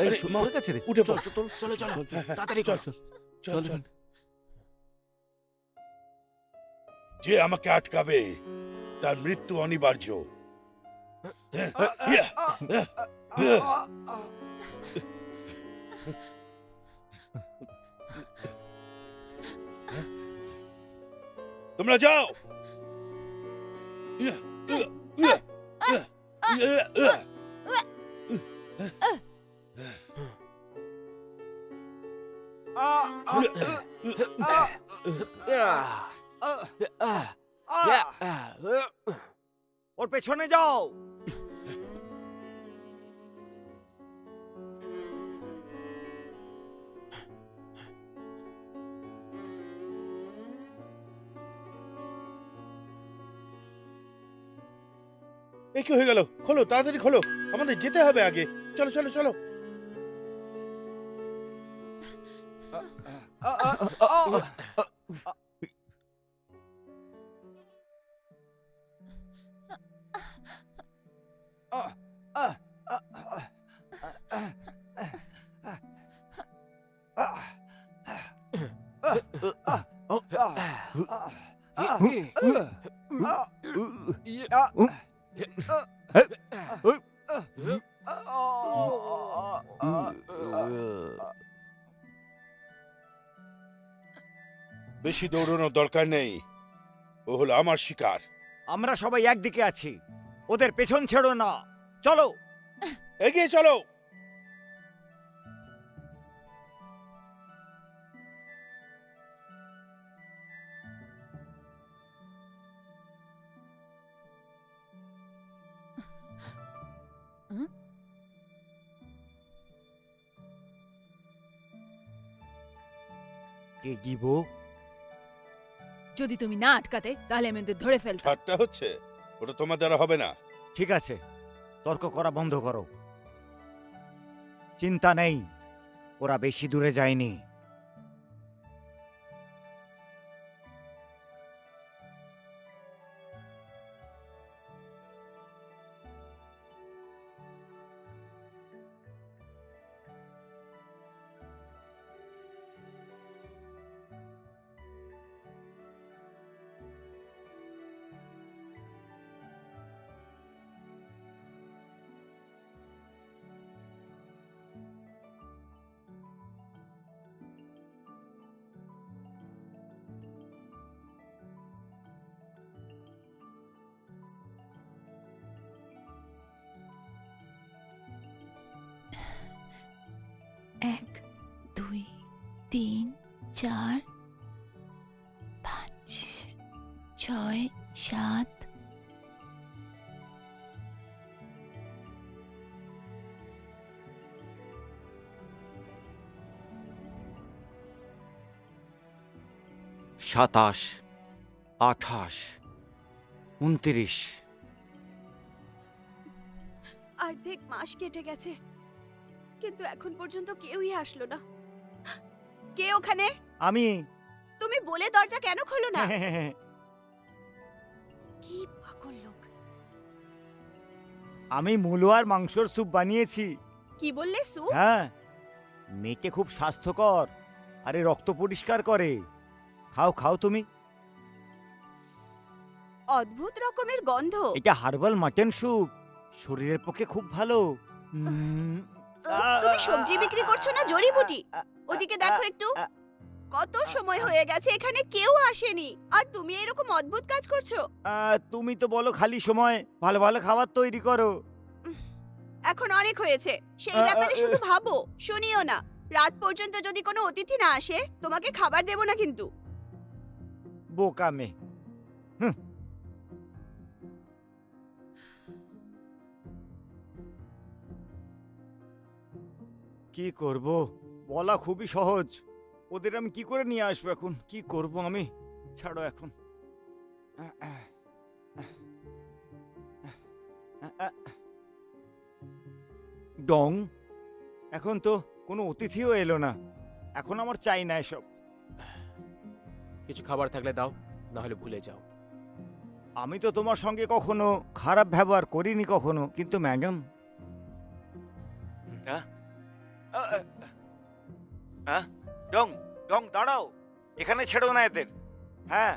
এই আরে, মা, পড়ে গেছে রে, উঠে চল, পড়। চল, চলো চলো চল, চল, তাড়াতাড়ি চল, কর। চল চল। চল। যে আমাকে আটকাবে তার মৃত্যু অনিবার্য। ইয়া, ইয়া। তোমরা যাও। ইয়া, ইয়া, ইয়া, ইয়া, ইয়া, ইয়া। ওর পেছনে যাও। এ কি হয়ে গেল? খোলো, তাড়াতাড়ি খোলো, আমাদের যেতে হবে আগে। চলো চলো চলো। বেশি দৌড়ানোর দরকার নেই, ও হলো আমার শিকার। আমরা সবাই একদিকে আছি, ওদের পেছন ছেড়ো না। চলো। এগিয়ে চলো। কে গিবো? যদি তুমি না আটকাতে তাহলে আমি ওদের ধরে ফেলতাম। ঠাট্টা হচ্ছে? ওটা তোমার দ্বারা হবে না। ঠিক আছে, তর্ক করা বন্ধ করো। চিন্তা নেই, ওরা বেশি দূরে যায়নি। এক, দুই, তিন, চার, পাঁচ, ছয়, সাত। সাতাশ, 28, 29। অর্ধেক মাস কেটে গেছে, কিন্তু এখন পর্যন্ত কেউই আসলো না। কে ওখানে? আমি। তুমি বলে দরজা কেন খোলো না? কি পাগল লোক! আমি মূলো আর মাংসর স্যুপ বানিয়েছি। কি বললে? স্যুপ? হ্যাঁ, মেয়েকে খুব স্বাস্থ্যকর, আরে রক্ত পরিষ্কার করে। খাও খাও তুমি। অদ্ভুত রকমের গন্ধ। এটা হার্বাল মাটন স্যুপ, শরীরের পক্ষে খুব ভালো। তুমি সবজি বিক্রি করছো না জড়িবুটি? ওদিকে দেখো একটু। কত সময় হয়ে গেছে, এখানে কেউ আসেনি, আর তুমি এরকম অদ্ভুত কাজ করছো। তুমি তো বলো খালি সময় ভালো ভালো খাবার তৈরি করো। এখন অনেক হয়েছে, সেই ব্যাপারে শুধু ভাবো, শুনিও না। রাত পর্যন্ত যদি কোনো অতিথি না আসে, তোমাকে খাবার দেব না কিন্তু। বোকা মেয়ে। কি করব বলা খুবই সহজ, ওদের আমি কি করে নিয়ে আসবো এখন? কি করব আমি? ছাড়ো এখন। ডং, এখন তো কোনো অতিথিও এলো না, এখন আমার চাই না এসব। কিছু খাবার থাকলে দাও, না হলে ভুলে যাও। আমি তো তোমার সঙ্গে কখনো খারাপ ব্যবহার করিনি কখনো, কিন্তু ম্যাডাম। হ্যাঁ ডং ডং দাঁড়াও, এখানে ছেড়ো না এদের। হ্যাঁ,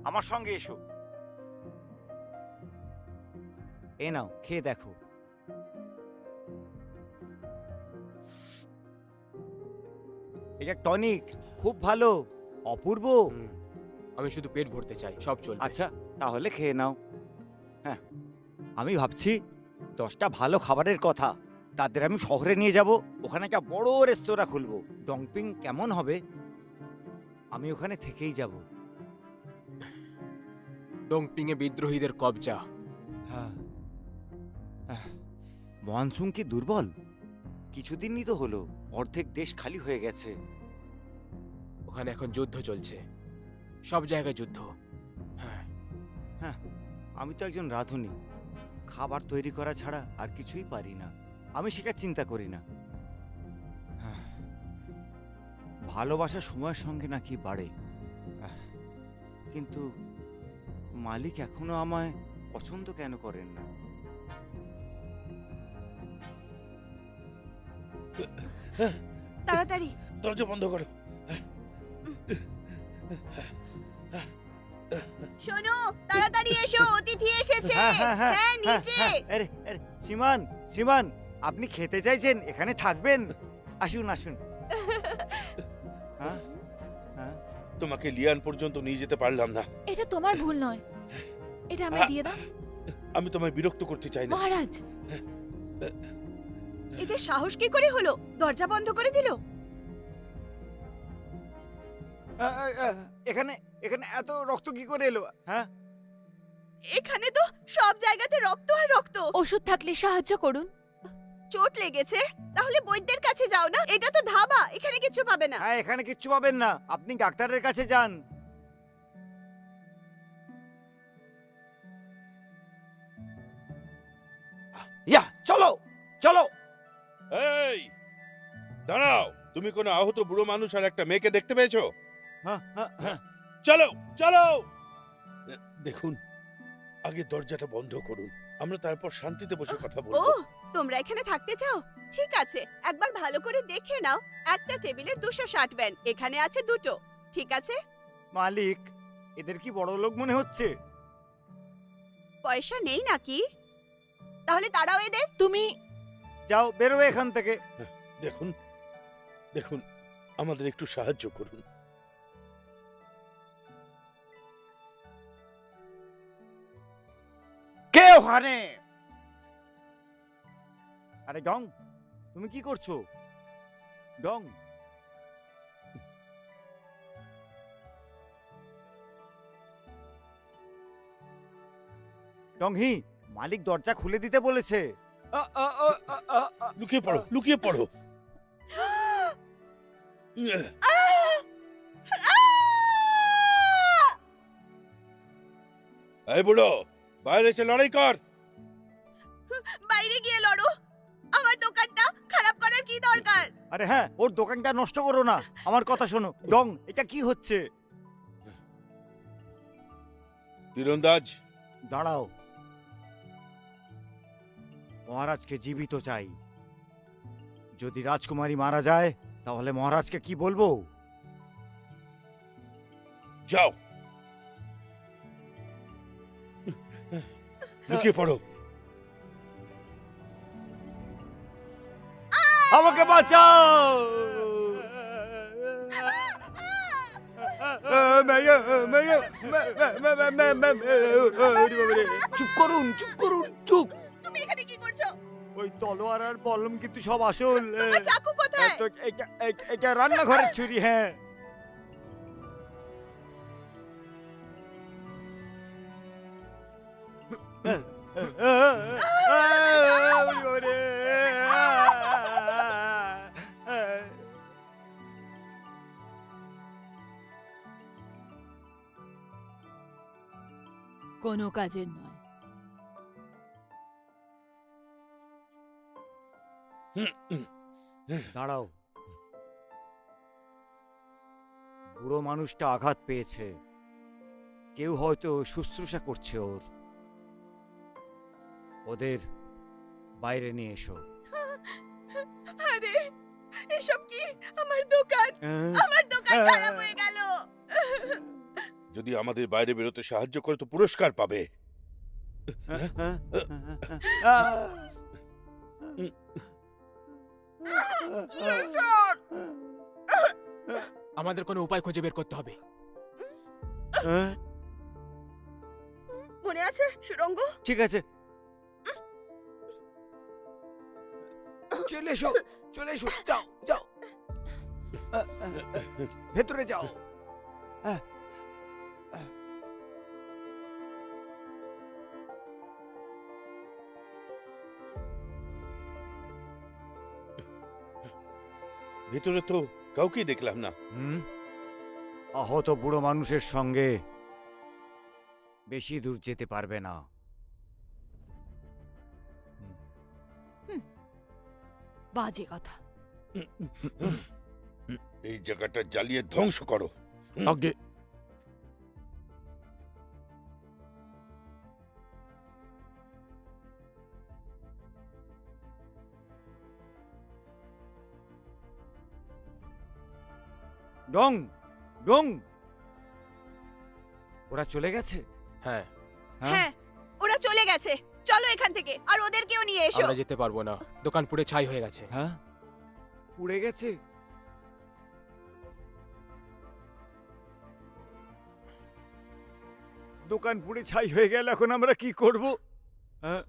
আমার সঙ্গে এসো। এ নাও, খেয়ে দেখো। এটা টনিক, খুব ভালো, অপূর্ব। হুম, আমি শুধু পেট ভরতে চাই, সব চলবে। আচ্ছা, তাহলে খেয়ে নাও। হ্যাঁ, আমি ভাবছি 10টা ভালো খাবারের কথা, তাদের আমি শহরে নিয়ে যাব, ওখানে একটা বড় রেস্তোরাঁ খুলবো। ডংপিং কেমন হবে? আমি ওখানে থেকেই যাব। ডংপিং এ বিদ্রোহীদের কবজা। হ্যাঁ। মনসুন কি দুর্বল? কিছুদিনই তো হলো, অর্ধেক দেশ খালি হয়ে গেছে। ওখানে এখন যুদ্ধ চলছে, সব জায়গায় যুদ্ধ। হ্যাঁ, আমি তো একজন রাঁধুনি, খাবার তৈরি করা ছাড়া আর কিছুই পারি না। আমি সেটা চিন্তা করি না। হ্যাঁ, ভালোবাসা সময়ের সঙ্গে নাকি বাড়ে, কিন্তু মালিক এখনো আমায় পছন্দ কেন করেন না? তাড়াতাড়ি। দরজা বন্ধ করো। শোনো, তাড়াতাড়ি এসো, অতিথি এসেছে। হ্যাঁ, নিচে। আরে আরে, শ্রীমান শ্রীমান, আপনি খেতে চাইছেন? এখানে থাকবেন? আসুন আসুন। হ্যাঁ হ্যাঁ, তোমাকে লিয়ান পর্যন্ত নিয়ে যেতে পারলাম না। এটা তোমার ভুল নয়, এটা আমায় দিয়ে দাও। আমি তোমায় বিরক্ত করতে চাই না। মহারাজ, এদের সাহস কি করে হলো? দরজা বন্ধ করে দিল। এখানে এখানে এত রক্ত কি করে এলো? হ্যাঁ, এখানে তো সব জায়গাতে রক্ত আর রক্ত। ওষুধ থাকলে সাহায্য করুন। চোট লেগেছে? তাহলে বৈদ্যের কাছে যাও না, এটা তো ধাবা, এখানে কিছু পাবে না। হ্যাঁ, এখানে কিচ্ছু পাবেন না, আপনি ডাক্তারের কাছে যান। ইয়া, চলো চলো। এই দাঁড়াও, তুমি কোনো আহত বুড়ো মানুষ আর একটা মেয়েকে দেখতে পেয়েছো? হ্যাঁ হ্যাঁ হ্যাঁ, চলো চলো। দেখুন, আগে দরজাটা বন্ধ করুন, আমরা তারপর শান্তিতে বসে কথা ও, বলবো। তোমরা এখানে থাকতে চাও? ঠিক আছে, একবার ভালো করে দেখে নাও। একটা টেবিলের 260 ব্যান, এখানে আছে 2টো। ঠিক আছে? মালিক, এদের কি বড় লোক মনে হচ্ছে? পয়সা নেই নাকি? তাহলে তাড়াও এদের। তুমি যাও, বেরো এখান থেকে। দেখুন দেখুন, আমাদের একটু সাহায্য করুন। কে ওখানে? আরে ডং, তুমি কি করছো? ডং, ডংহি, মালিক দরজা খুলে দিতে বলেছে। লুকিয়ে পড়ো, লুকিয়ে পড়ো। এই বুড়ো, বাইরে এসে লড়াই কর। বাইরে গিয়ে লড়ো, আমার দোকানটা খারাপ করার কি দরকার? আরে হ্যাঁ, ওর দোকানটা নষ্ট করো না, আমার কথা শোনো। ডং, এটা কি হচ্ছে? তীরন্দাজ, দাঁড়াও, মহারাজকে জীবিত চাই। যদি রাজকুমারী মারা যায় তাহলে মহারাজকে কি বলবো? যাও, লুকিয়ে পড়ো। আমাকে বাঁচাও! চুপ করুন, চুপ করুন, চুপ। তুমি এখানে কি করছো? ওই তলোয়ার আর বলম কিন্তু সব আসল। তোমার চাকু কোথায়? তো এটা রান্নাঘরের ছুরি। হ্যাঁ, কোনো কাজের নয়। দাঁড়াও, বুড়ো মানুষটা আঘাত পেয়েছে, কেউ হয়তো শুশ্রূষা করছে ওর। ওদের বাইরে নিয়ে এসো। আরে, এসব কি? আমার দোকান খারাপ হয়ে গেল। যদি আমাদের বাইরে বেরোতে সাহায্য করে তো পুরস্কার পাবে। আমাদের কোনো উপায় খুঁজে বের করতে হবে। মনে আছে সুরঙ্গ? ঠিক আছে, চলে এসো, চলে এসো, যাও যাও, ভেতরে যাও। ভেতরে তো কাউকেই দেখলাম না। আহত বুড়ো মানুষের সঙ্গে বেশি দূর যেতে পারবে না। বাজে কথা। এই জায়গাটা জ্বালিয়ে ধ্বংস করো। আগে ডং ডং, ওরা চলে গেছে? হ্যাঁ, হ্যাঁ, ওরা চলে গেছে। চলো এখান থেকে, আর ওদেরকেও নিয়ে এসো। আমরা যেতে পারবো না, দোকান পুড়ে ছাই হয়ে গেছে। হ্যাঁ, পুড়ে গেছে। দোকান পুড়ে ছাই হয়ে গেল, এখন আমরা কি করব? হ্যাঁ,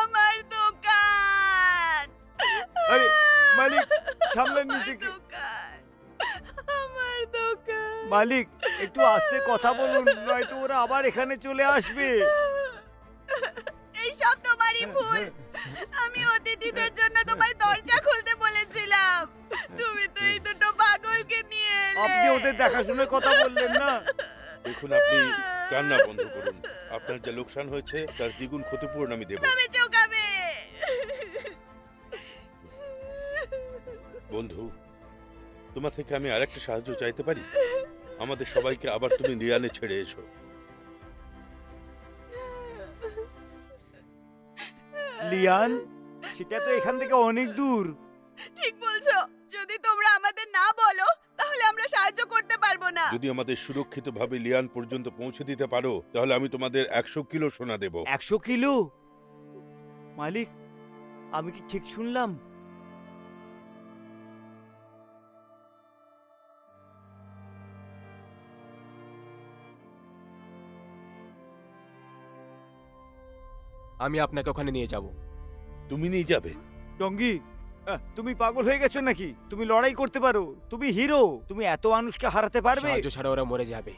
আমার দোকান। আরে মালিক, সামলান নিজেকে। আমার দোকান। মালিক, একটু আস্তে কথা বলুন, নয়তো ওরা আবার এখানে চলে আসবে। এই সব তোমারই ভুল। আমি অতিথিদের জন্য তোমায় দরজা খুলতে বলেছিলাম। তুমি তো এই দুটো পাগলকে নিয়ে এলে। আপনি ওদের দেখাশোনার কথা বললেন না? দেখুন, আপনি কান্না বন্ধ করুন। আপনার যা লোকসান হয়েছে তার দ্বিগুণ ক্ষতিপূরণ আমি দেব। তুমি চোকাবে। বন্ধু, তোমার থেকে আমি আরেকটা সাহায্য চাইতে পারি? আমাদের সবাইকে আবার তুমি লিয়ানে ছেড়ে এসো। লিয়ান, সেটা তো এখান থেকে অনেক দূর। ঠিক বলছো। যদি তোমরা আমাদের না বলো তাহলে আমরা সাহায্য করতে পারবো না। যদি আমাদের সুরক্ষিতভাবে লিয়ান পর্যন্ত পৌঁছে দিতে পারো তাহলে আমি তোমাদের 100 কিলো সোনা দেব। 100 কিলো? মালিক, আমি কি ঠিক শুনলাম? আমি আপনাকে ওখানে নিয়ে যাব। তুমি নিয়ে যাবে? টঙ্গি, তুমি পাগল হয়ে গেছো নাকি? তুমি লড়াই করতে পারো, তুমি হিরো, তুমি এত মানুষকে হারাতে পারবে? সাহায্য ছাড়া ওরা মরে যাবে।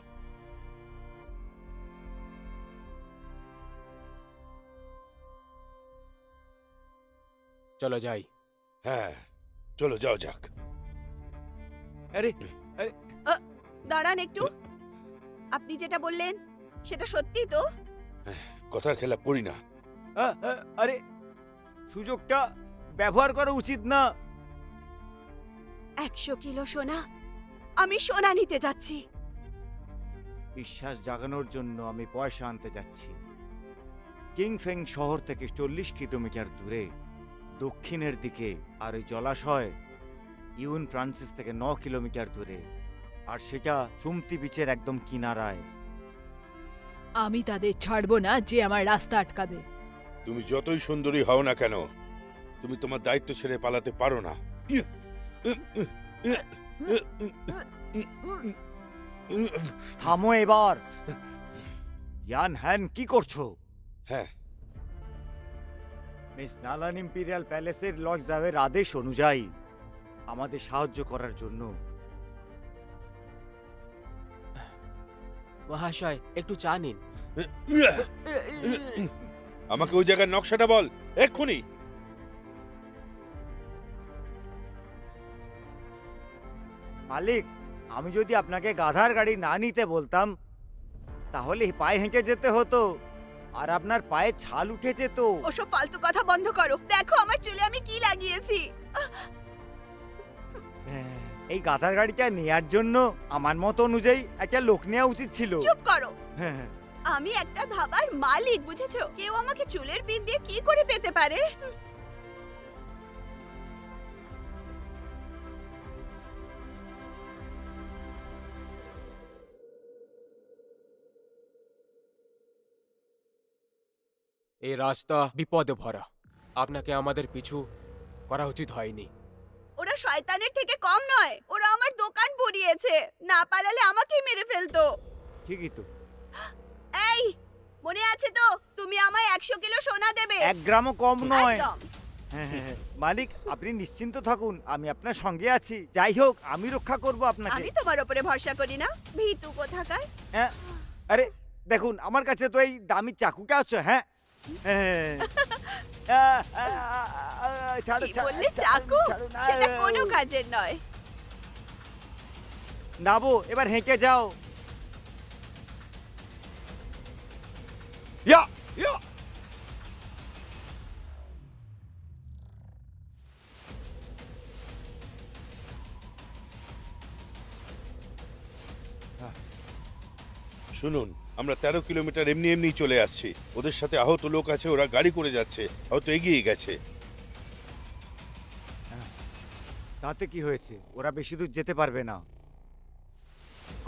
চলো যাই। হ্যাঁ, চলো যাও যাক। আরে দাঁড়ান একটু। আপনি যেটা বললেন সেটা সত্যি তো? কথার খেলা করি না। আরে, সুযোগটা ব্যবহার করা উচিত না। 100 কিলো সোনা? আমি সোনা নিতে যাচ্ছি। বিশ্বাস জাগানোর জন্য আমি পয়সা আনতে যাচ্ছি। কিংফেং শহর থেকে 40 কিলোমিটার দূরে দক্ষিণের দিকে, আর ওই জলাশয় ইউন ফ্রান্সিস থেকে 9 কিলোমিটার দূরে, আর সেটা সুমতি বিচের একদম কিনারায়। আমি তাদের ছাড়বো না যে আমার রাস্তা আটকাবে। তুমি যতই সুন্দরী হও না কেন, তুমি তোমার দায়িত্ব ছেড়ে পালাতে পারো না। থামো এবার। ইয়ান হ্যান, কি করছো? হ্যাঁ, মিস নালান ইম্পিরিয়াল প্যালেসের লজ জাভের আদেশ অনুযায়ী আমাদের সাহায্য করার জন্য। মহাশয়, একটু চা নিন। আমাকে ওই জায়গার নকশাটা বল এক্ষুনি। মালিক, আমি যদি আপনাকে গাধার গাড়ি না নিতে বলতাম তাহলে পায়ে হেঁটে যেতে হতো, আর আপনার পায়ে ছাল উঠে যেত। ওসব ফালতু কথা বন্ধ করো। দেখো আমার চুলে আমি কি লাগিয়েছি। এই গাধার গাড়িটা নেয়ার জন্য আমার মত অনুযায়ী একটা লোক নেওয়া উচিত ছিল। চুপ করো। আমি একটা ধাবার মালিক, বুঝেছো? কেউ আমাকে চুলের পিন দিয়ে কি করে পেতে পারে? এই রাস্তা বিপদে ভরা। আপনাকে আমাদের পিছু করা উচিত হয়নি। ওরা শয়তানের থেকে কম নয়, ওরা আমার দোকান পুড়িয়েছে। না পালালে আমাকেই মেরে ফেলতো। ঠিকই তো। এই, মনে আছে তো? তুমি আমায় 100 কিলো সোনা দেবে। 1 গ্রামও কম নয়। একদম। হ্যাঁ, হ্যাঁ, হ্যাঁ। মালিক, আপনি নিশ্চিন্ত থাকুন, আমি আপনার সঙ্গে আছি। যাই হোক, আমি রক্ষা করব আপনাকে। আমি তোমার উপরে ভরসা করি না, ভীতু কোথাকার। হ্যাঁ, আরে দেখুন, আমার কাছে তো এই দামি চাকুটা আছে। হ্যাঁ হ্যাঁ। ছাড়ো, কি ছাড়ো, বললে? ছাড়ো, চাকু? ছাড়ো না। সেটা কোনো কাজের নয়। নাবো, এবার হেঁকে যাও। ইয়া, ইয়া। শুনুন, আমরা 13 কিলোমিটার এমনি এমনি চলে আসছি। ওদের সাথে আহত লোক আছে, ওরা গাড়ি করে যাচ্ছে, হয়তো এগিয়ে গেছে। তাতে কি হয়েছে? ওরা বেশি দূর যেতে পারবে না।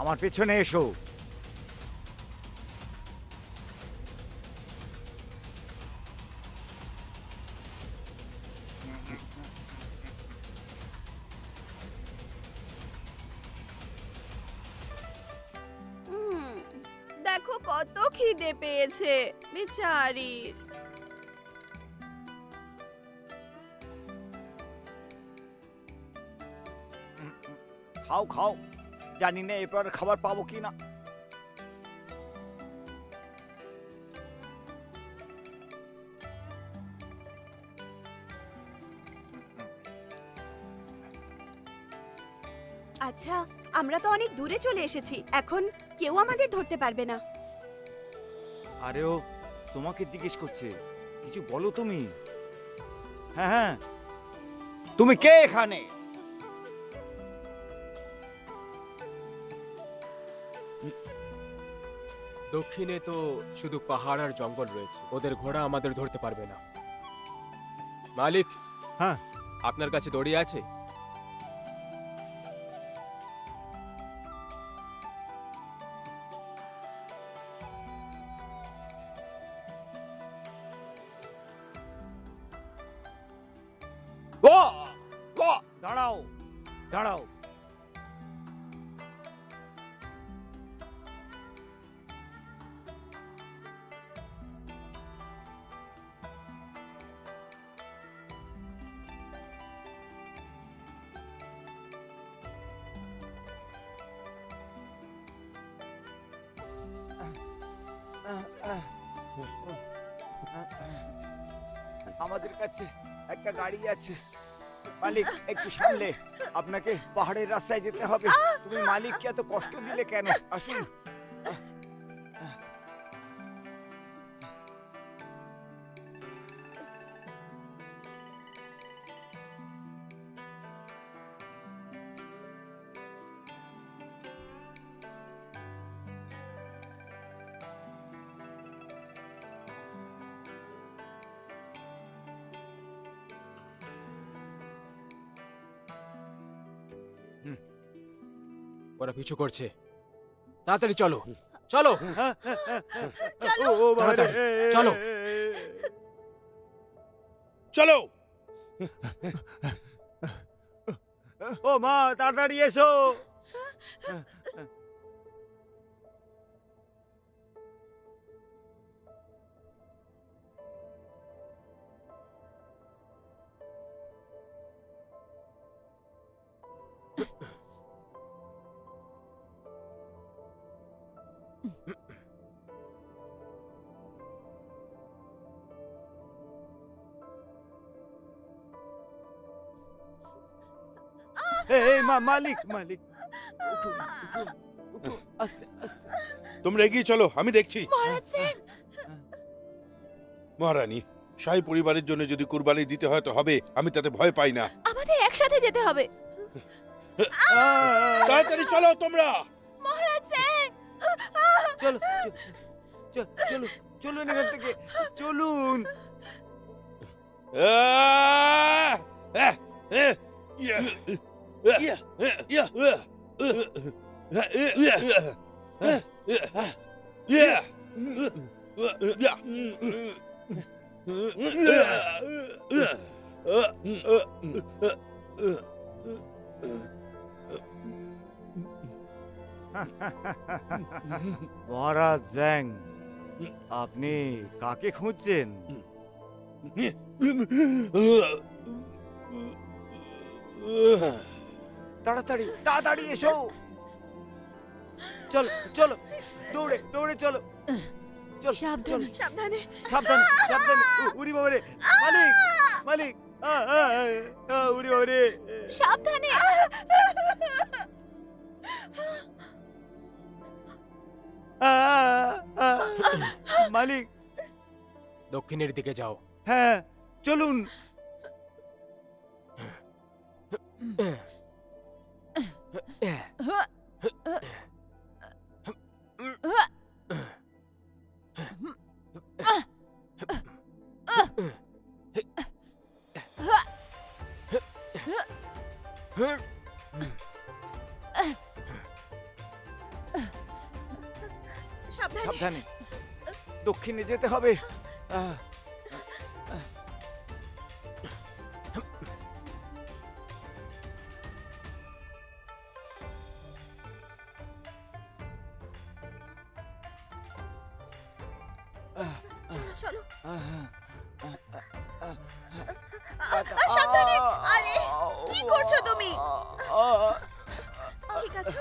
আমার পেছনে এসো। দেখো কত খিদে পেয়েছে বেচারির। খাও খাও, জানি না এরপর খাবার পাবো কি না। আচ্ছা, আমরা তো অনেক দূরে চলে এসেছি, এখন কেউ আমাদের ধরতে পারবে না। আরে ও তোমাকে জিজ্ঞেস করছে, কিছু বলো তুমি। হ্যাঁ হ্যাঁ, তুমি কে এখানে? দক্ষিণে তো শুধু পাহাড় আর জঙ্গল রয়েছে, ওদের ঘোড়া আমাদের ধরতে পারবে না। মালিক, হ্যাঁ, আপনার কাছে দড়ি আছে? ও ও, দাঁড়াও দাঁড়াও। আমাদের কাছে একটা গাড়ি আছে। মালিক, একটু সামলে, আপনাকে পাহাড়ের রাস্তায় যেতে হবে। তুমি মালিককে এত কষ্ট দিলে কেন? আসুন। ওরা পিছু করছে, তাড়াতাড়ি চলো চলো। চলো। ও বাবা রে। তাড়াতাড়ি, চলো। চলো। ও মা, তাড়াতাড়ি এসো। এই মালিক, মালিক, উঠুন, উঠুন, উঠুন, আস্তে আস্তে। তোমরা এগিয়ে চলো, আমি দেখছি। মহারাজ সেন, মহারানী, শাহী পরিবারের জন্য যদি কুরবানি দিতে হয় তো হবে, আমি তাতে ভয় পাই না। আমাদের একসাথে যেতে হবে। তাড়াতাড়ি চলো তোমরা। মহারাজ সেন। চলো চলুন চলুন এখান থেকে চলুন। মহারাজ জ্যাং, আপনি কাকে খুঁজছেন? তাড়াতাড়ি তাড়াতাড়ি এসো। চলো চলো, দৌড়ে দৌড়ে চলো। চল সাবধানে। সাবধানে। সাবধানে সাবধানে। উরি বাবারে, মালিক মালিক, উরি বাবারে। সাবধানে। মালিক, দক্ষিণের দিকে যাও। হ্যাঁ চলুন। সাবধানে। সাবধানে, দক্ষিণে যেতে হবে। চলো চলো। সাবধানে। আরে, কি করছো তুমি? ঠিক আছে।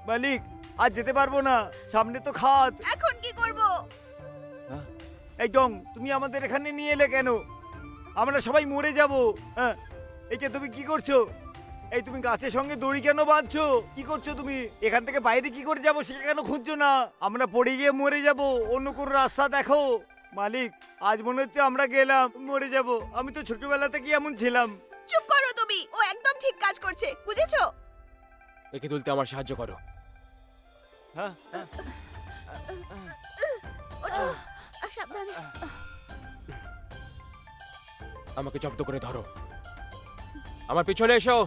মালিক, আজ যেতে পারবো না, সামনে তো খাদ। এখন কি করব? এই ডং, তুমি আমাদের এখানে নিয়ে এলে কেন? আমরা সবাই মরে যাব। হ্যাঁ, এই যে তুমি কি করছো? এই তুমি গাছের সঙ্গে দড়ি কেন বাঁধছো? কি করছো তুমি? এখান থেকে বাইরে কি করে যাবো সেটা কেন খুঁজছো না? আমরা পড়ে গিয়ে মরে যাব, অন্য কোনো রাস্তা দেখো। মালিক, আজ মনে হচ্ছে আমরা গেলাম, মরে যাব। আমি তো ছোটবেলা থেকে এমন ছিলাম। চুপ করো তুমি, ও একদম ঠিক কাজ করছে, বুঝেছো? একে তুলতে আমার সাহায্য করো। হ্যাঁ ওঠো। সাবধানে। আমাকে জব্দ করে ধরো। আমার পিছনে এসো।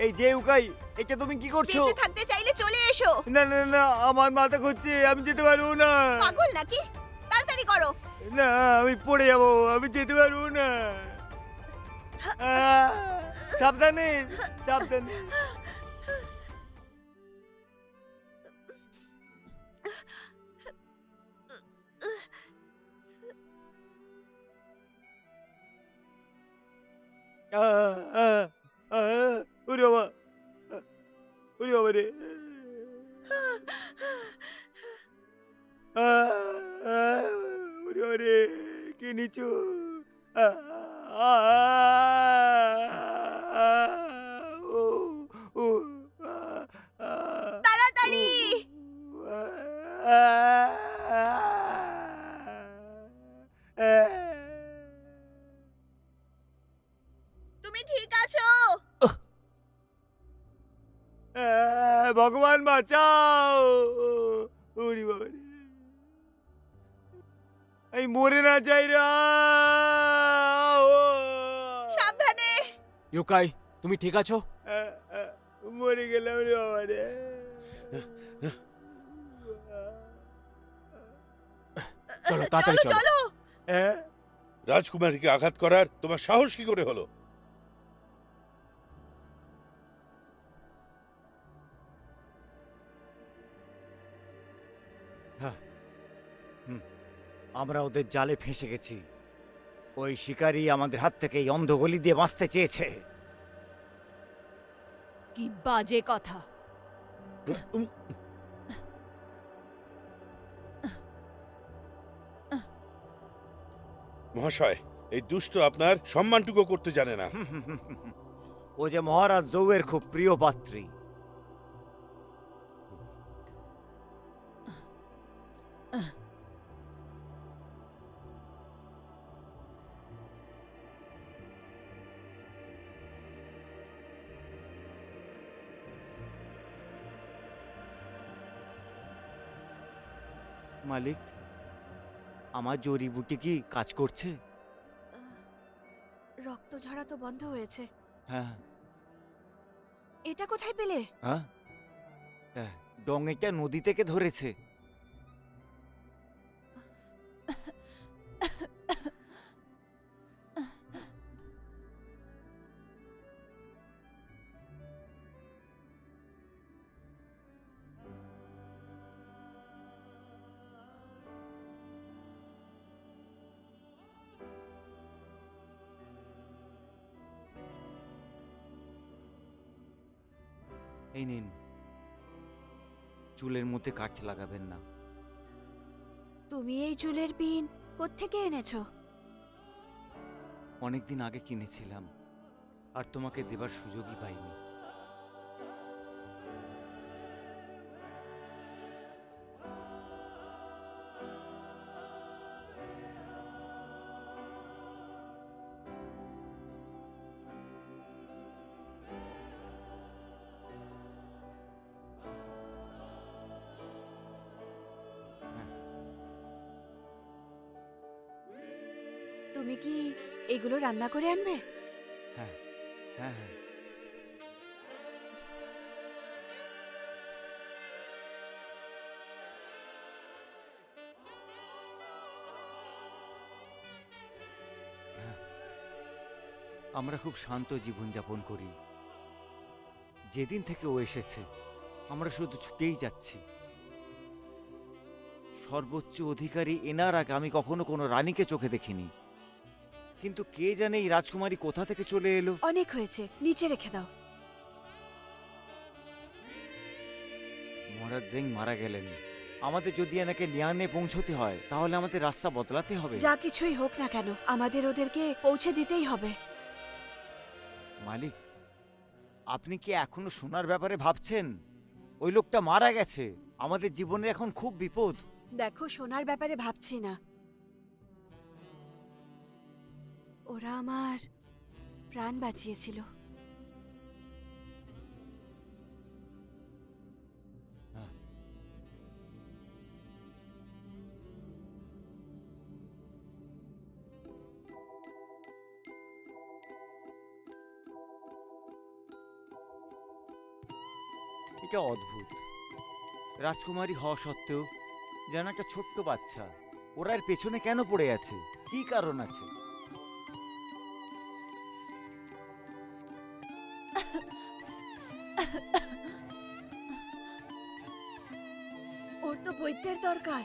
এই যে উকাই, এটা তুমি কি করছো? বেঁচে থাকতে চাইলে চলে এসো। না না না, আমার মাথা ঘুরছে, আমি যেতে পারবো না। পাগল নাকি? তাড়াতাড়ি করো। না, আমি পড়ে যাবো, আমি যেতে পারবো না। সাবধানে সাবধানে। ওরে বাবা, ওরে বাবা রে। ওরে বাবা রে, কি নিচু। তাড়াতাড়ি। তুমি ঠিক আছো? ভগবান বাঁচাও। ওরে বাবা রে, এই মরে না যাই রা। সাবধানে। ইউকাই, তুমি ঠিক আছো? মরে গেলাম রে বাবা রে। চলো তাড়াতাড়ি চলো চলো। চলো। রাজকুমারীকে আঘাত করার তোমার সাহস কি করে হলো? আমরা ওদের জালে ফেঁসে গেছি। ওই শিকারী আমাদের হাত থেকে এই অন্ধগলি দিয়ে বাঁচতে চেয়েছে। কি বাজে কথা। মহাশয়, এই দুষ্ট আপনার সম্মানটুকু করতে জানে না। ও যে মহারাজ জৌয়ের খুব প্রিয় পাত্রী। মালিক, আমার জড়িবুটি কি কাজ করছে? রক্ত ঝরা তো বন্ধ হয়েছে। হ্যাঁ। এটা কোথায় পেলে? হ্যাঁ, ডঙেটা নদী থেকে ধরেছে। এই নিন, চুলের মধ্যে কাঠ লাগাবেন না। তুমি এই চুলের পিন কোত্থেকে এনেছো? অনেকদিন আগে কিনেছিলাম, আর তোমাকে দেবার সুযোগই পাইনি। তুমি কি এগুলো রান্না করে আনবে? হ্যাঁ হ্যাঁ হ্যাঁ। আমরা খুব শান্ত জীবনযাপন করি। যেদিন থেকে ও এসেছে আমরা শুধু ছুটেই যাচ্ছি। সর্বোচ্চ অধিকারী এনার আগে আমি কখনো কোনো রানীকে চোখে দেখিনি, কিন্তু কে জানে এই রাজকুমারী কোথা থেকে চলে এলো। অনেক হয়েছে, নিচে রেখে দাও। মহারাজ জেং মারা গেলেন। আমাদের যদি এনাকে লিয়ানে পৌঁছতে হয় তাহলে আমাদের রাস্তা বদলাতে হবে। যা কিছুই হোক না কেন, আমাদের ওদেরকে পৌঁছে দিতেই হবে। মালিক, আপনি কি এখনো সোনার ব্যাপারে ভাবছেন? ওই লোকটা মারা গেছে, আমাদের জীবনে এখন খুব বিপদ। দেখো, সোনার ব্যাপারে ভাবছি না। ওরা আমার প্রাণ বাঁচিয়েছিল। এটা অদ্ভুত। রাজকুমারী হওয়া সত্ত্বেও যেন একটা ছোট্ট বাচ্চা। ওরা এর পেছনে কেন পড়ে আছে? কি কারণ আছে? ওর তো বৈদ্যের দরকার।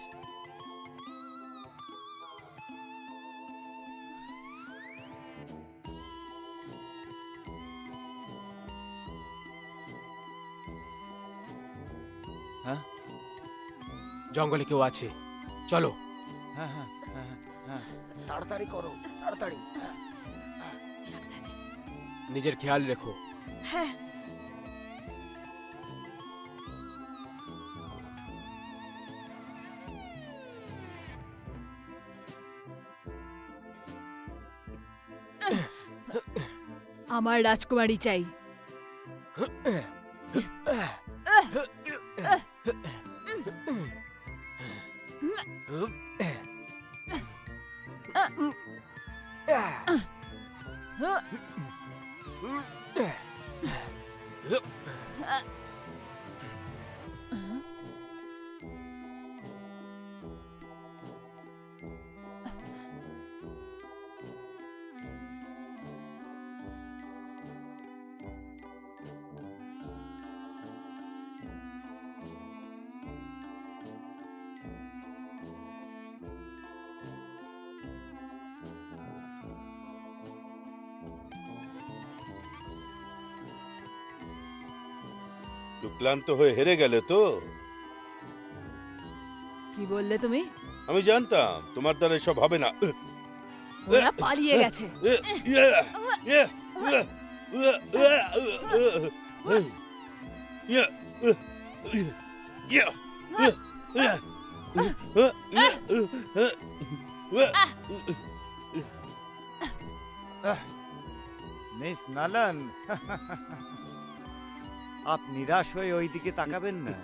হ্যাঁ জঙ্গলে কেউ আছে, চলো। হ্যাঁ হ্যাঁ হ্যাঁ হ্যাঁ, তাড়াতাড়ি করো, তাড়াতাড়ি। সাবধানে। নিজের খেয়াল রেখো। হ্যাঁ। আমার রাজকুমারী চাই। ক্লান্ত হয়ে হেরে গেলে তো? কি বললে তুমি? আমি জানতাম তোমার দ্বারা এসব হবে না। ওরা পালিয়ে গেছে। মিস নালন, আপ নিরাশ হয়ে ওই দিকে তাকাবেন না।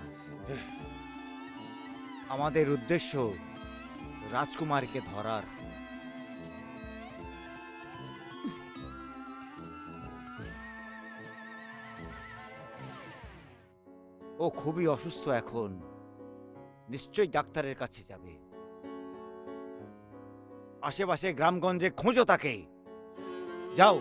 আমাদের উদ্দেশ্য রাজকুমারীকে ধরার। ও খুবই অসুস্থ এখন, নিশ্চয়ই ডাক্তারের কাছে যাবে। আশেপাশে গ্রামগঞ্জে খোঁজো তাকে, যাও।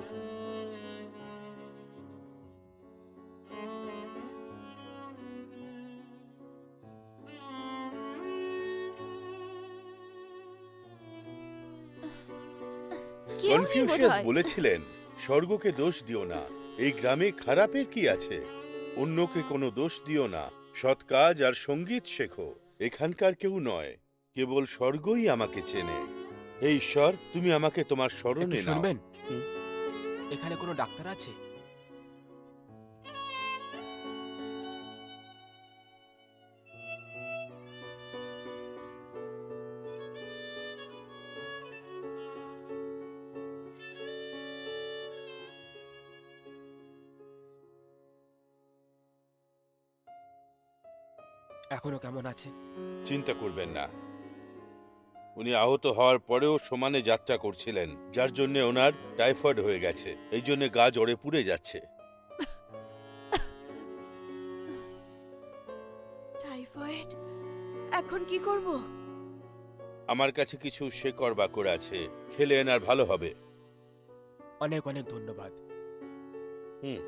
কেউ নেই কনফিউশিয়াস বোধহয়। বলেছিলেন, স্বর্গকে দোষ দিও না, এই গ্রামে খারাপের কি আছে? অন্যকে কোনো দোষ দিও না, সৎ কাজ আর সঙ্গীত শেখো। এখানকার কেউ নয়, কেবল স্বর্গই আমাকে চেনে। হে ঈশ্বর, তুমি আমাকে তোমার একটু স্মরণে নাও। শুনবেন? হুম। এখানে কোনো ডাক্তার আছে? এখনো কেমন আছে? চিন্তা করবেন না, উনি আহত হওয়ার পরেও সমানে যাত্রা করছিলেন, যার জন্য ওনার টাইফয়েড হয়ে গেছে। এই জন্য গা জ্বরে পুড়ে যাচ্ছে। টাইফয়েড, এখন কি করব? আমার কাছে কিছু শেকড় বাকড় আছে, খেলে এনার ভালো হবে। অনেক অনেক ধন্যবাদ। হুম।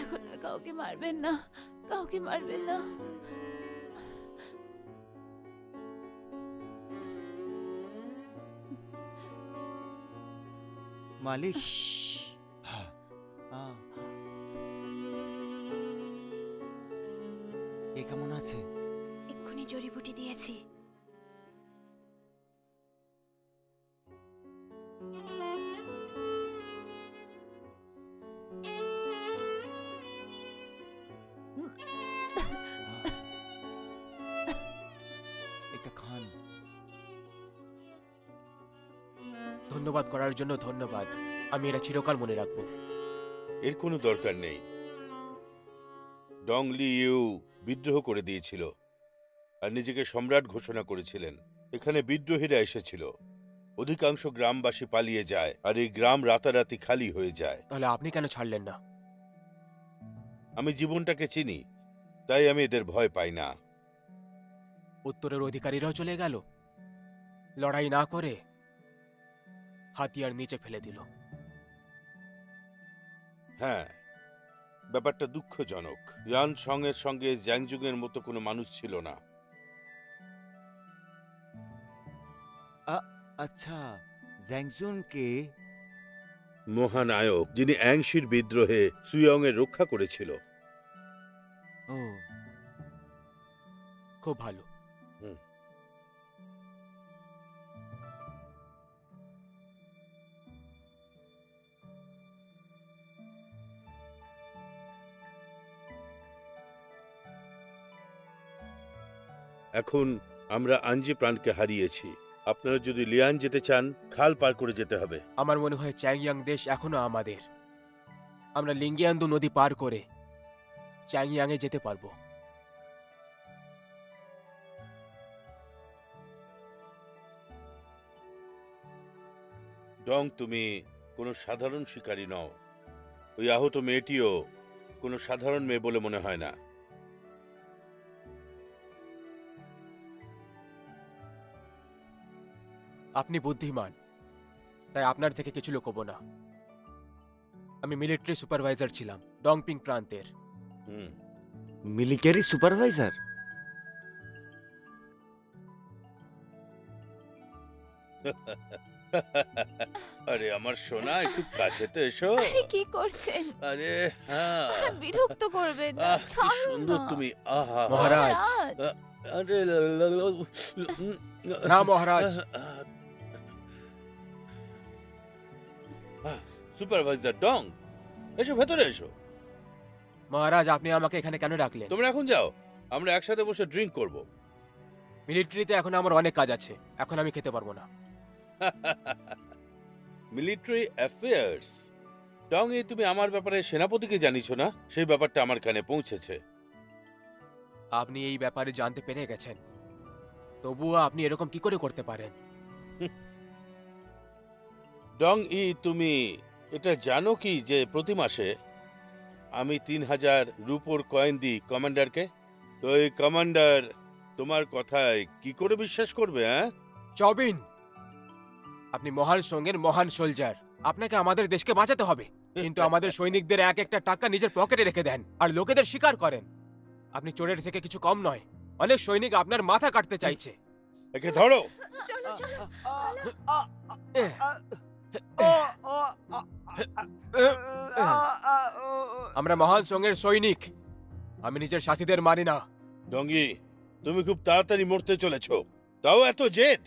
এখন আর কাউকে মারবেন না, কাউকে মারবেন না। মালিক, হ্যাঁ, এ কেমন আছে? এক্ষুনি জড়িবুটি দিয়েছি। এটা খান। ধন্যবাদ করার জন্য ধন্যবাদ। আমি এটা চিরকাল মনে রাখবো। এর কোনো দরকার নেই। ডং লি ইউ বিদ্রোহ করে দিয়েছিল আর নিজেকে সম্রাট ঘোষণা করেছিলেন। এখানে বিদ্রোহীরা এসেছিল, অধিকাংশ গ্রামবাসী পালিয়ে যায় আর এই গ্রাম রাতারাতি খালি হয়ে যায়। তাহলে আপনি কেন ছাড়লেন না? আমি জীবনটাকে চিনি, তাই আমি এদের ভয় পাই না। উত্তরের অধিকারীরাও চলে গেল, লড়াই না করে হাতিয়ার নিচে ফেলে দিল। হ্যাঁ, ব্যাপারটা দুঃখজনক। ইয়ান সং এর সঙ্গে জ্যাংজুংয়ের মতো কোনো মানুষ ছিল না। আচ্ছা, জ্যাংজুনকে? মহানায়ক, যিনি অ্যাংশির বিদ্রোহে সুয়ং এর রক্ষা করেছিল। ও, খুব ভালো। এখন আমরা আঞ্জি প্রাণকে হারিয়েছি। আপনারা যদি লিয়ান যেতে চান, খাল পার করে যেতে হবে। আমার মনে হয় চ্যাংয়াং দেশ এখনো আমাদের। আমরা লিঙ্গিয়ান্দু নদী পার করে চ্যাংয়াংয়ে যেতে পারবো। ডং, তুমি কোনো সাধারণ শিকারী নও। ওই আহত মেয়েটিও কোনো সাধারণ মেয়ে বলে মনে হয় না। আপনি বুদ্ধিমান, তাই আপনার থেকে কিছু লুকোবো না। আমি মিলিটারি সুপারভাইজার ছিলাম ডংপিং প্রান্তের। হুম। Military supervisor? আরে আমার সোনা, একটু কাছে তো এসো। আরে কি করছেন? আরে হ্যাঁ, বিরক্ত করবেন না, কি ছাড়ুন সুন্দর না। তুমি। আহা মহারাজ। আরে না মহারাজ, সুপারভাইজার ডং, এসো ভেতরে এসো। মহারাজ আপনি আমাকে এখানে কেন ডাকলেন? তোমরা এখন যাও, আমরা একসাথে বসে ড্রিঙ্ক করব। মিলিটারিতে এখন আমার অনেক কাজ আছে, এখন আমি খেতে পারবো না। Military affairs. ডং, এই তুমি আমার ব্যাপারে সেনাপতিকে জানিছো না? সেই ব্যাপারটা আমার কানে পৌঁছেছে। আপনি এই ব্যাপারে জানতে পেরে গেছেন, তবুও আপনি এরকম কি করে করতে পারেন? ডং তুমি এটা জানো কি যে প্রতি মাসে আমি 3000 রুপোর কয়েন দিই কমান্ডারকে? তো এই কমান্ডার তোমার কথায় কি করে বিশ্বাস করবে? হ্যাঁ, চবিন, আপনি মহান সঙ্গের মহান সোলজার, আপনাকে আমাদের দেশকে বাঁচাতে হবে, কিন্তু আমাদের সৈনিকদের এক একটা টাকা নিজের পকেটে রেখে দেন আর লোকেদের শিকার করেন। আপনি চোরের থেকে কিছু কম নয়। অনেক সৈনিক আপনার মাথা কাটতে চাইছে। একে ধরো। চলো চলো আমরা মহান সঙ্গের সৈনিক, আমি নিজের সাথীদের মানি না। ডঙ্গি, তুমি খুব তাড়াতাড়ি মরতে চলেছো, তাও এত জেদ।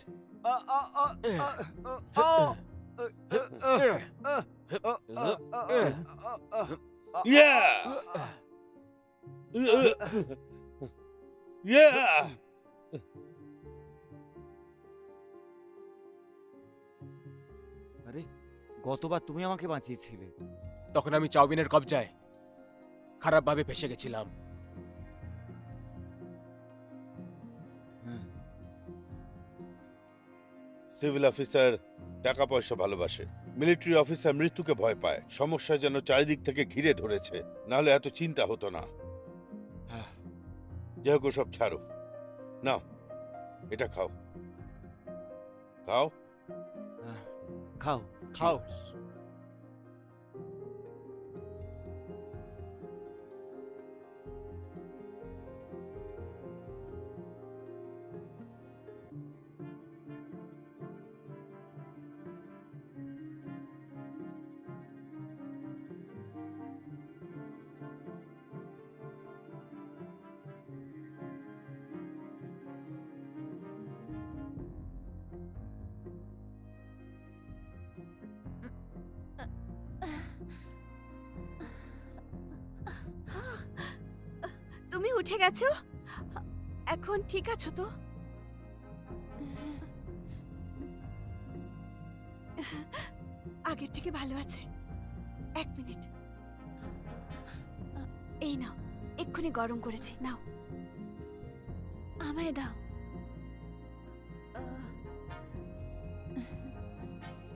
ইয়া ইয়া আরে গতবার তুমি আমাকে বাঁচিয়েছিলে। তখন আমি চাউবিনের কবজায় খারাপভাবে ফেসে গেছিলাম। হ্যাঁ, সিভিল অফিসার টাকা পয়সা ভালোবাসে, মিলিটারি অফিসার মৃত্যুকে ভয় পায়। সমস্যা যেন চারিদিক থেকে ঘিরে ধরেছে, নাহলে এত চিন্তা হতো না। হ্যাঁ। যাই হোক, সব ছাড়ো, নাও এটা খাও, খাও হ্যাঁ, খাও খাও। তুমি উঠে গেছো? এখন ঠিক আছো তো? আগের থেকে ভালো আছে। 1 মিনিট, এই নাও, এক্ষুনি গরম করেছি, নাও। আমায় দাও।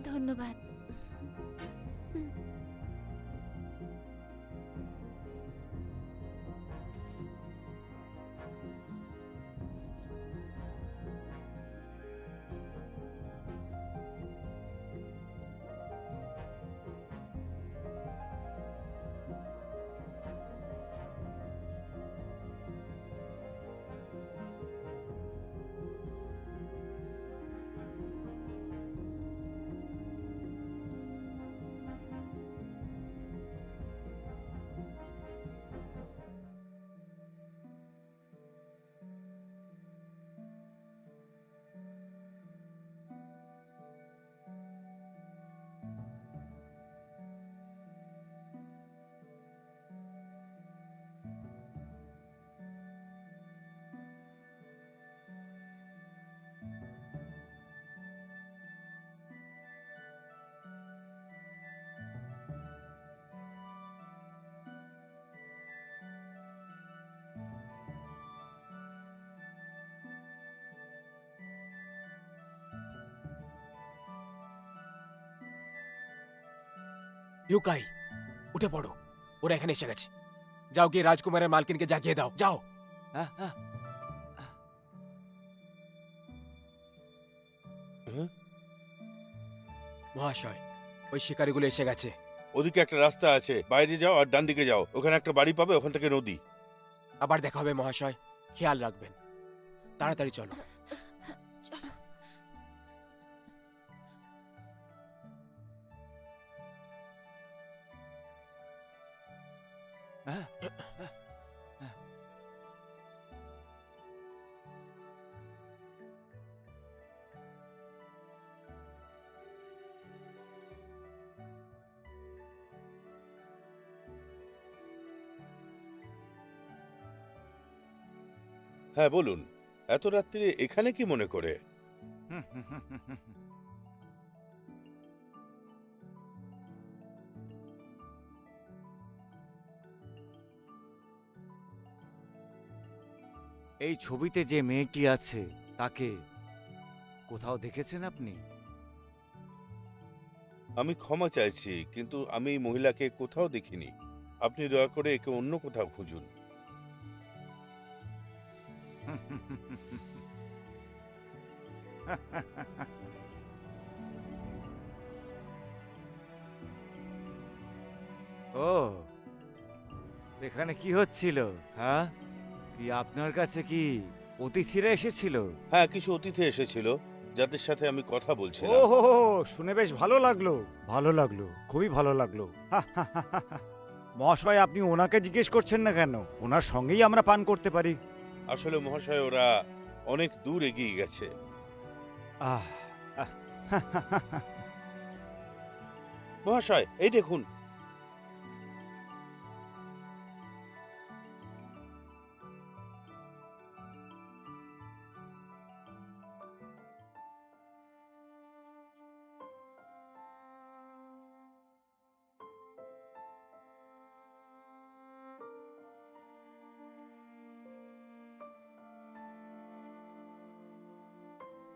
ধন্যবাদ। ইউকাই, উঠে পড়ো, ওরা এখানে এসে গেছে। যাও গিয়ে রাজকুমারের মালকিনকে জাগিয়ে দাও, যাও। হ্যাঁ, হ্যাঁ। মহাশয়, ওই শিকারীগুলো এসে গেছে। ওদিকে একটা রাস্তা আছে, বাইরে যাও আর ডান দিকে যাও, ওখানে একটা বাড়ি পাবে, ওখান থেকে নদী। আবার দেখা হবে মহাশয়, খেয়াল রাখবেন। তাড়াতাড়ি চলো। চলো। হ্যাঁ? হ্যাঁ বলুন, এত রাত্রিরে এখানে কি মনে করে? এই ছবিতে যে মেয়েটি আছে তাকে কোথাও দেখেছেন আপনি? আমি ক্ষমা চাইছি, কিন্তু আমি এই মহিলাকে কোথাও দেখিনি। আপনি দয়া করে একে অন্য কোথাও খুঁজুন। ও, এখানে কি হচ্ছিল? হ্যাঁ, কি আপনার কাছে কি অতিথিরা এসেছিল? হ্যাঁ, কিছু অতিথি এসেছিল যাদের সাথে আমি কথা ও বলছিলাম। হো হো, শুনে বেশ ভালো লাগলো, ভালো লাগলো, খুবই ভালো লাগলো। মহাশয়, আপনি ওনাকে জিজ্ঞেস করছেন না কেন? ওনার সঙ্গেই আমরা পান করতে পারি। আসলে মহাশয়, ওরা অনেক দূর এগিয়ে গেছে। আহ, আহ, মহাশয়, এই দেখুন।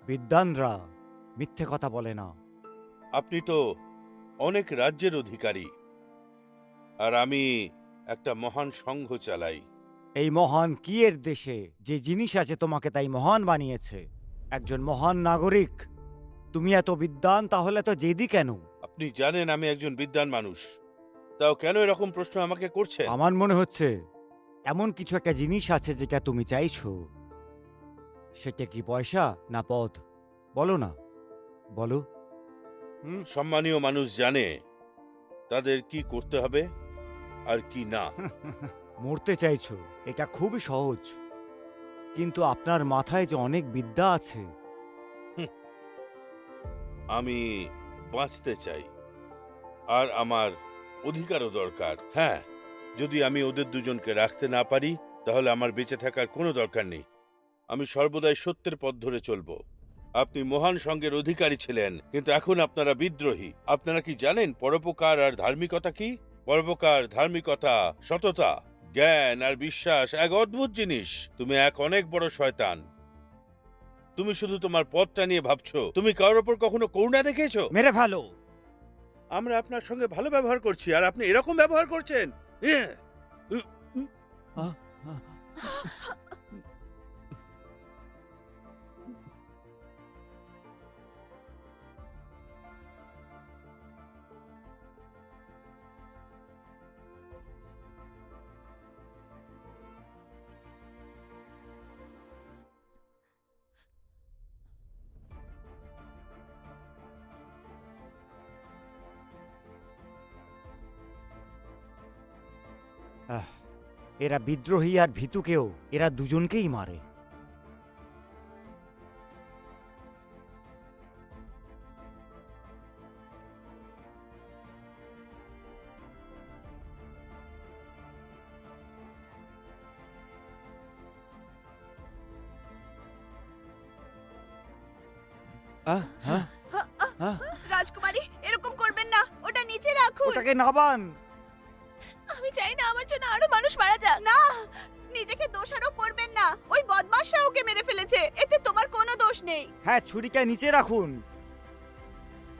বিদ্বানরা মিথ্যে কথা বলে না। আপনি তো অনেক রাজ্যের অধিকারী, আর আমি একটা মহান সংঘ চালাই। এই মহান কিয়ের দেশে যে জিনিস আছে তোমাকে তাই মহান বানিয়েছে। একজন মহান নাগরিক, তুমি এত বিদ্বান, তাহলে তো জেদি কেন? আপনি জানেন আমি একজন বিদ্বান মানুষ, তাও কেন এরকম প্রশ্ন আমাকে করছেন? আমার মনে হচ্ছে এমন কিছু একটা জিনিস আছে যেটা তুমি চাইছো। সেটা কি পয়সা না পদ? বলো না, বলো। সম্মানীয় মানুষ জানে তাদের কি করতে হবে আর কি না। মরতে চাইছো, এটা খুবই সহজ, কিন্তু আপনার মাথায় যে অনেক বিদ্যা আছে। আমি বাঁচতে চাই, আর আমার অধিকারও দরকার। হ্যাঁ, যদি আমি ওদের দুজনকে রাখতে না পারি তাহলে আমার বেঁচে থাকার কোনো দরকার নেই। আমি সর্বদাই সত্যের পথ ধরে চলব। আপনি মহান সংঘের অধিকারী ছিলেন, কিন্তু এখন আপনারা বিদ্রোহী। আপনারা কি জানেন পরোপকার আর ধার্মিকতা কি? পরোপকার, ধার্মিকতা, সততা, জ্ঞান আর বিশ্বাস এক অদ্ভুত জিনিস। তুমি এক অনেক বড় শয়তান। তুমি শুধু তোমার পথটা নিয়ে ভাবছো। তুমি কারোর ওপর কখনো করুণা দেখেছো? মেরে ফেলো। আমরা আপনার সঙ্গে ভালো ব্যবহার করছি, আর আপনি এরকম ব্যবহার করছেন। ইয়ে! আহ, আহ। আহ, এরা বিদ্রোহী আর ভীতুকেও এরা দুজনকেই মারে। আহ, হ্যাঁ, হ্যাঁ, রাজকুমারী, এরকম করবেন না, ওটা নিচে রাখুন। ওটাকে নাবান। আমি চাই না আমার জন্য আরো মানুষ মারা যাক। না, নিজেকে দোষারোপ করবেন না। ওই বদমাশরা ওকে মেরে ফেলেছে, এতে তোমার কোনো দোষ নেই। হ্যাঁ, ছুরিটা নিচে রাখুন।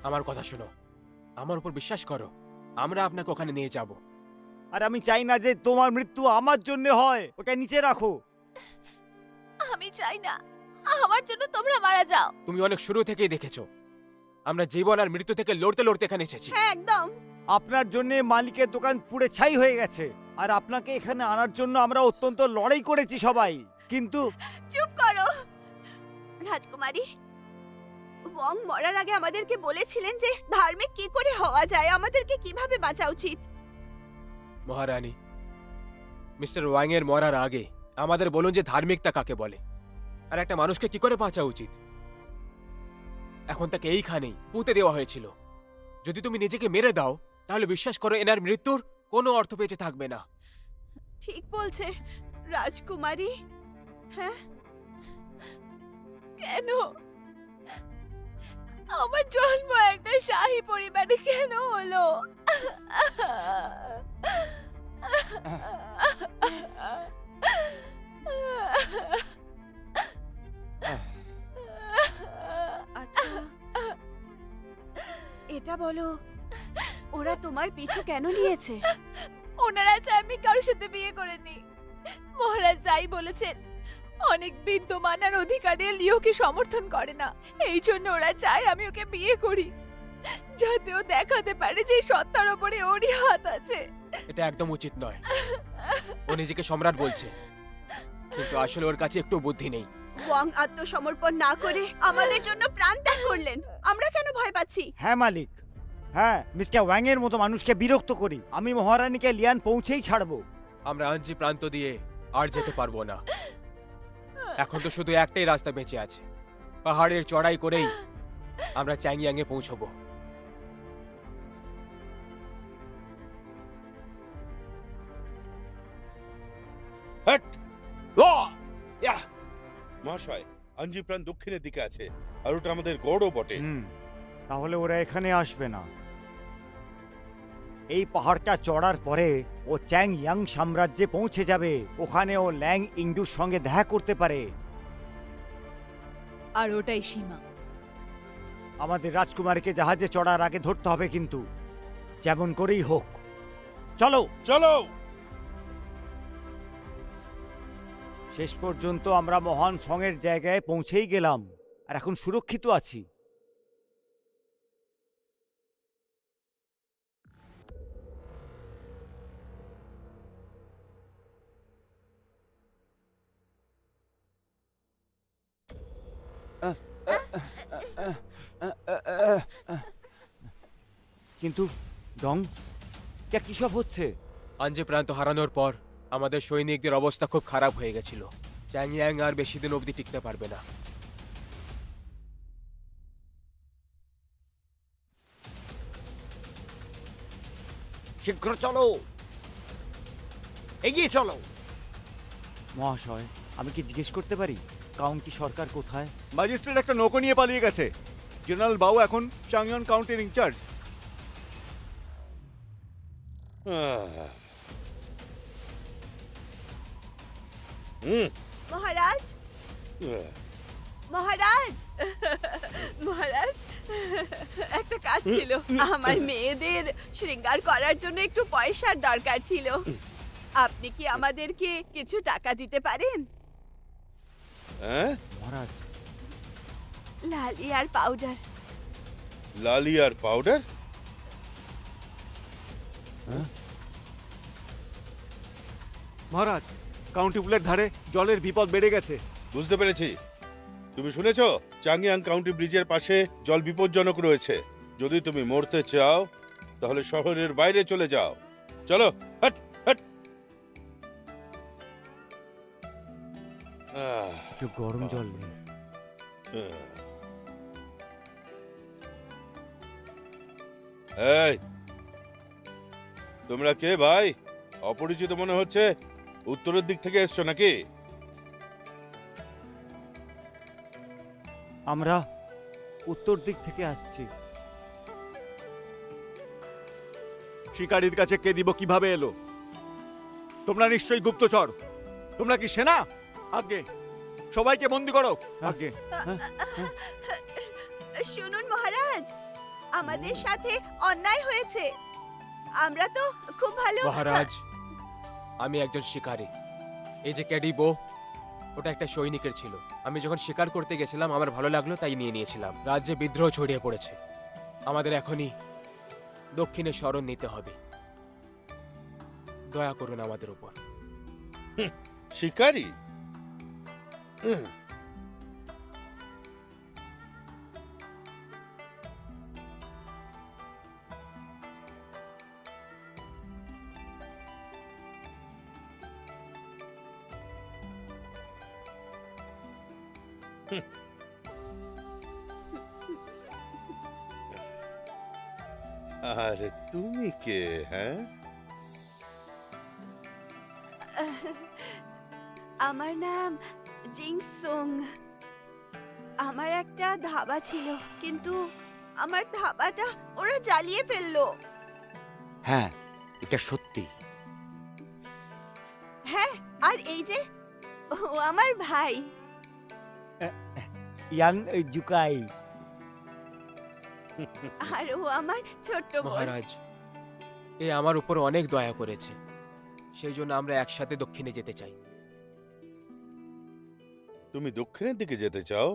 আমার কথা শোনো, আমার উপর বিশ্বাস করো, আমরা আপনাকে ওখানে নিয়ে যাব। আর আমি চাই না যে তোমার মৃত্যু আমার জন্য হয়। ওটা নিচে রাখো। আমি চাই না আমার জন্য তোমরা মারা যাও। তুমি অনেক শুরু থেকেই দেখেছো আমরা জীবন আর মৃত্যু থেকে লড়তে লড়তে এখানে এসেছি। হ্যাঁ, একদম। আপনার জন্য মালিকের দোকান পুড়ে ছাই হয়ে গেছে, আর আপনাকে এখানে আনার জন্য আমরা অত্যন্ত লড়াই করেছি সবাই, কিন্তু চুপ করো। রাজকুমারী, ওয়াং মরার আগে আমাদেরকে বলেছিলেন যে ধার্মিক কি করে হওয়া যায়, আমাদেরকে কিভাবে বাঁচা উচিত। মহারানী, মিস্টার ওয়াং এর মরার আগে আমাদের বলুন যে ধার্মিকতা কাকে বলে, আর একটা মানুষকে কি করে বাঁচা উচিত। এখন তাকে এইখানেই পুঁতে দেওয়া হয়েছিল। যদি তুমি নিজেকে মেরে দাও তাহলে বিশ্বাস করো এনার মৃত্যুর কোনো অর্থ বেঁচে থাকবে না। ঠিক বলছে রাজকুমারী। হ্যাঁ, কেন আমার জন্ম একটা শাহী পরিবারে কেন হলো? আচ্ছা এটা বলো, ওরা তোমার পিছু কেন নিয়েছে? ওনারা চায় আমি কারোর সাথে বিয়ে করে নি। মহারাজ যাই বলেছেন, অনেক বিদ্যমান আর অধিকারী লিওকে সমর্থন করে না। এই জন্য ওরা চায় আমি ওকে বিয়ে করি, যাতে ও দেখাতে পারে যে সত্তার ওপরে ওরই হাত আছে। এটা একদম উচিত নয়। ও নিজেকে সম্রাট বলছে, কিন্তু আসলে ওর কাছে একটু বুদ্ধি নেই। ওয়াং আত্মসমর্পণ না করে আমাদের জন্য প্রাণ ত্যাগ করলেন, আমরা কেন ভয় পাচ্ছি? হ্যাঁ মালিক, হ্যাঁ মিস্টার ওয়াং এর মতো মানুষকে বিরক্ত করি। আমি মহারানীকে লিয়ান পৌঁছেই ছাড়বো। আমরা আঞ্জি প্রান্ত দিয়ে আর যেতে পারবো না। এখন তো শুধু একটাই রাস্তা বেঁচে আছে, পাহাড়ের চড়াই করেই আমরা চ্যাংয়াং এ পৌঁছবো। হ্যাট! আহ! ইয়াহ! মহাশয়, আঞ্জিপ্রাণ দক্ষিণের দিকে আছে, আর ওটা আমাদের গড়ও বটে। তাহলে ওরা এখানে আসবে না। এই পাহাড়টা চড়ার পরে ও চ্যাং ইয়াং সাম্রাজ্যে পৌঁছে যাবে। ওখানে ও ল্যাং ইংদুর সঙ্গে দেখা করতে পারে। আর ওটাই সীমা। আমাদের রাজকুমারীকে জাহাজে চড়ার আগে ধরতে হবে, কিন্তু যেমন করেই হোক। চলো। চলো। শেষ পর্যন্ত আমরা মহান সঙের জায়গায় পৌঁছেই গেলাম, আর এখন সুরক্ষিত আছি। কিন্তু ডং, কি সব হচ্ছে? আঞ্জি প্রান্ত হারানোর পর আমাদের সৈনিকদের অবস্থা খুব খারাপ হয়ে গেছিল। চ্যাংয়াং আর বেশি দিন অবধি টিকতে পারবে না। শীঘ্র চলো, এগিয়ে চলো। মহাশয়, আমি কি জিজ্ঞেস করতে পারি কাউন্টি সরকার কোথায়? ম্যাজিস্ট্রেট একটা নৌকো নিয়ে পালিয়ে গেছে। জেনারেল বাউ এখন চাংয়ন কাউন্টির ইনচার্জ। মহারাজ, মহারাজ, মহারাজ, একটা কাজ ছিল। আমার মেয়েদের শৃঙ্গার করার জন্য একটু পয়সার দরকার ছিল। আপনি কি আমাদেরকে কিছু টাকা দিতে পারেন? হ্যাঁ? মহারাজ, লালি আর পাউডার। লালি আর পাউডার? মহারাজ, কাউন্টি পুলের ধারে জলের বিপদ বেড়ে গেছে। বুঝতে পেরেছি। তুমি শুনেছ, চাংয়াং কাউন্টি ব্রিজের পাশে জল বিপজ্জনক রয়েছে। যদি তুমি মরতে চাও তাহলে শহরের বাইরে চলে যাও। চলো, হট হট। একটু গরম জল নেই। এই, তোমরা কে ভাই? অপরিচিত মনে হচ্ছে। উত্তরের দিক থেকে এসছো নাকি? আমরা উত্তর দিক থেকে আসছি। শিকারীর কাছে কে দিব কিভাবে এলো? তোমরা নিশ্চয়ই গুপ্তচর। তোমরা কি সেনা? আগে সবাইকে বন্দি করো। আগে শুনুন মহারাজ, আমাদের সাথে অন্যায় হয়েছে। আমরা তো খুব ভালো। মহারাজ, আমি একজন শিকারী। এই যে ক্যাডি বো, ওটা একটা সৈনিকের ছিল। আমি যখন শিকার করতে গেছিলাম আমার ভালো লাগলো তাই নিয়ে নিয়েছিলাম। রাজ্যে বিদ্রোহ ছড়িয়ে পড়েছে। আমাদের এখনই দক্ষিণে শরণ নিতে হবে। দয়া করুন আমাদের উপর। শিকারি? আরে তুমি কে, হ্যাঁ? আমার নাম জিংসুং। আমার একটা ধাবা ছিল, কিন্তু আমার ধাবাটা ওরা জ্বালিয়ে ফেললো। হ্যাঁ, এটা সত্যি। হ্যাঁ, আর এই যে ও আমার ভাই। ইয়ান জুকাই। আর ও আমার ছোট্ট বোন। মহারাজ, এ আমার উপর অনেক দয়া করেছে, সেই জন্য আমরা একসাথে দক্ষিণে যেতে চাই। তুমি দক্ষিণের দিকে যেতে চাও?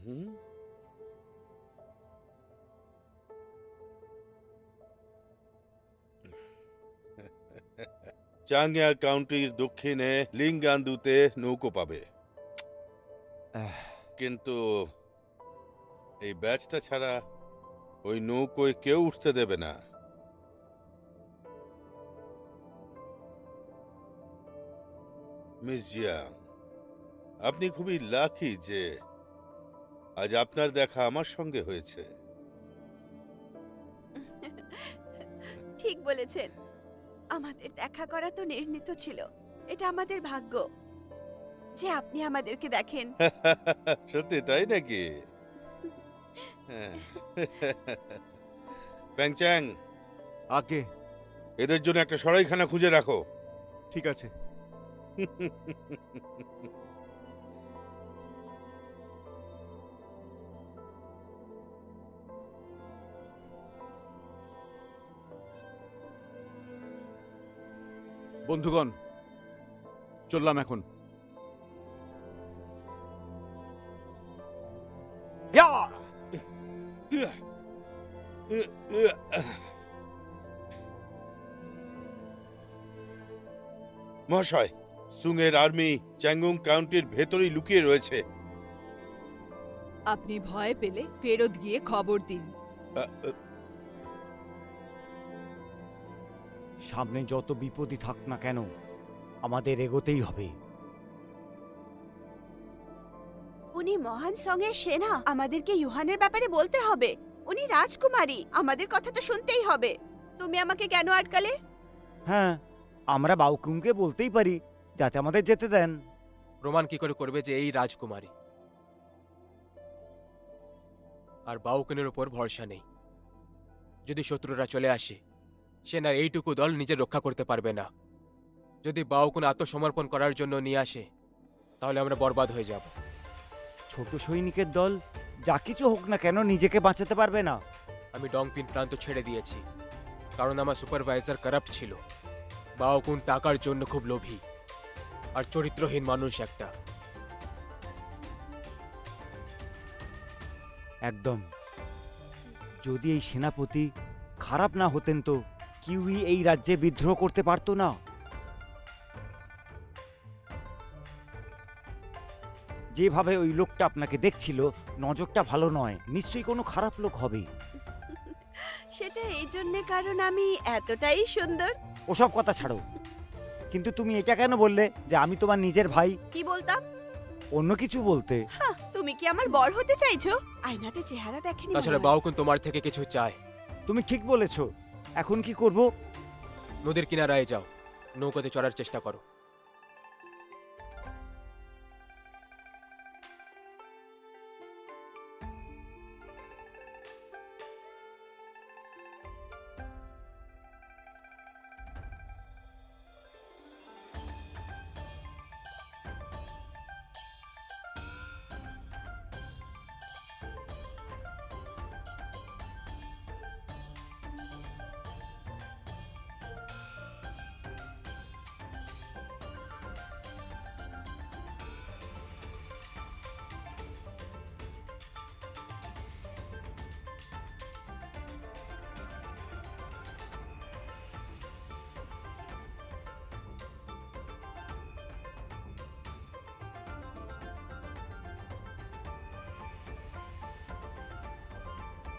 হুম। চাংয়ার কাউন্টির দক্ষিণে লিঙ্গান্দুতে নৌকো পাবে, কিন্তু এই ব্যাচটা ছাড়া ওই নৌকোয় কেউ উঠতে দেবে না। মিস জিয়াং, আপনি খুবই লাকি যে আজ আপনার দেখা আমার সঙ্গে হয়েছে। ঠিক বলেছেন, আমাদের দেখা করা তো নির্ণীত ছিল। এটা আমাদের ভাগ্য যে আপনি আমাদেরকে দেখেন। সত্যি তাই নাকি? হ্যাঁ। ফ্যাংচ্যাং, আগে এদের জন্য একটা সরাইখানা খুঁজে রাখো। ঠিক আছে। বন্ধুগণ, চললাম এখন। ইয়া! মহাশয়, সুংয়ের আর্মি চ্যাংগুং কাউন্টির ভেতরেই লুকিয়ে রয়েছে। আপনি ভয় পেলে ফেরত গিয়ে খবর দিন। সামনে যত বিপদই থাক না কেন, আমাদের এগোতেই হবে। উনি মহান সঙ্গে সেনা, আমাদেরকে ইউহানের ব্যাপারে বলতে হবে। উনি রাজকুমারী, আমাদের কথা তো শুনতেই হবে। তুমি আমাকে কেন আটকালে? হ্যাঁ, আমরা বাউকুমকে বলতেই পারি যাতে আমাদের যেতে দেন। প্রমাণ কি করে করবে যে এই রাজকুমারী? আর বাউকেনের উপর ভরসা নেই। যদি শত্রুরা চলে আসে, সেনার এইটুকু দল নিজে রক্ষা করতে পারবে না। যদি বাউকুন আত্মসমর্পণ করার জন্য নিয়ে আসে, তাহলে আমরা বরবাদ হয়ে যাব। ছোট সৈনিকের দল যা কিছু হোক না কেন নিজেকে বাঁচাতে পারবে না। আমি ডংপিন প্রান্ত ছেড়ে দিয়েছি, কারণ আমার সুপারভাইজার কারাপ্ট ছিল। বাউকুন টাকার জন্য খুব লোভী আর চরিত্রহীন মানুষ একটা। একদম। যদি এই সেনাপতি খারাপ না হতেন তো কিউই এই রাজ্যে বিদ্রোহ করতে পারতো না। যেভাবে ওই লোকটা আপনাকে দেখছিল, নজরটা ভালো নয়। নিশ্চয়ই কোনো খারাপ লোক হবে। সেটা এই জন্যে কারণ আমি এতটাই সুন্দর। ওসব কথা ছাড়ো, কিন্তু তুমি এটা কেন বললে যে আমি তোমার নিজের ভাই? কি বলতাম? অন্য কিছু বলতে। তুমি কি আমার বর হতে চাইছো? আয়নাতে চেহারা দেখেনি মনে তাছাড়া হয়। বাউকুন তোমার থেকে কিছু চায়। তুমি ঠিক বলেছো। এখন কি করব? নদীর কিনারায় যাও, নৌকাতে চড়ার চেষ্টা করো।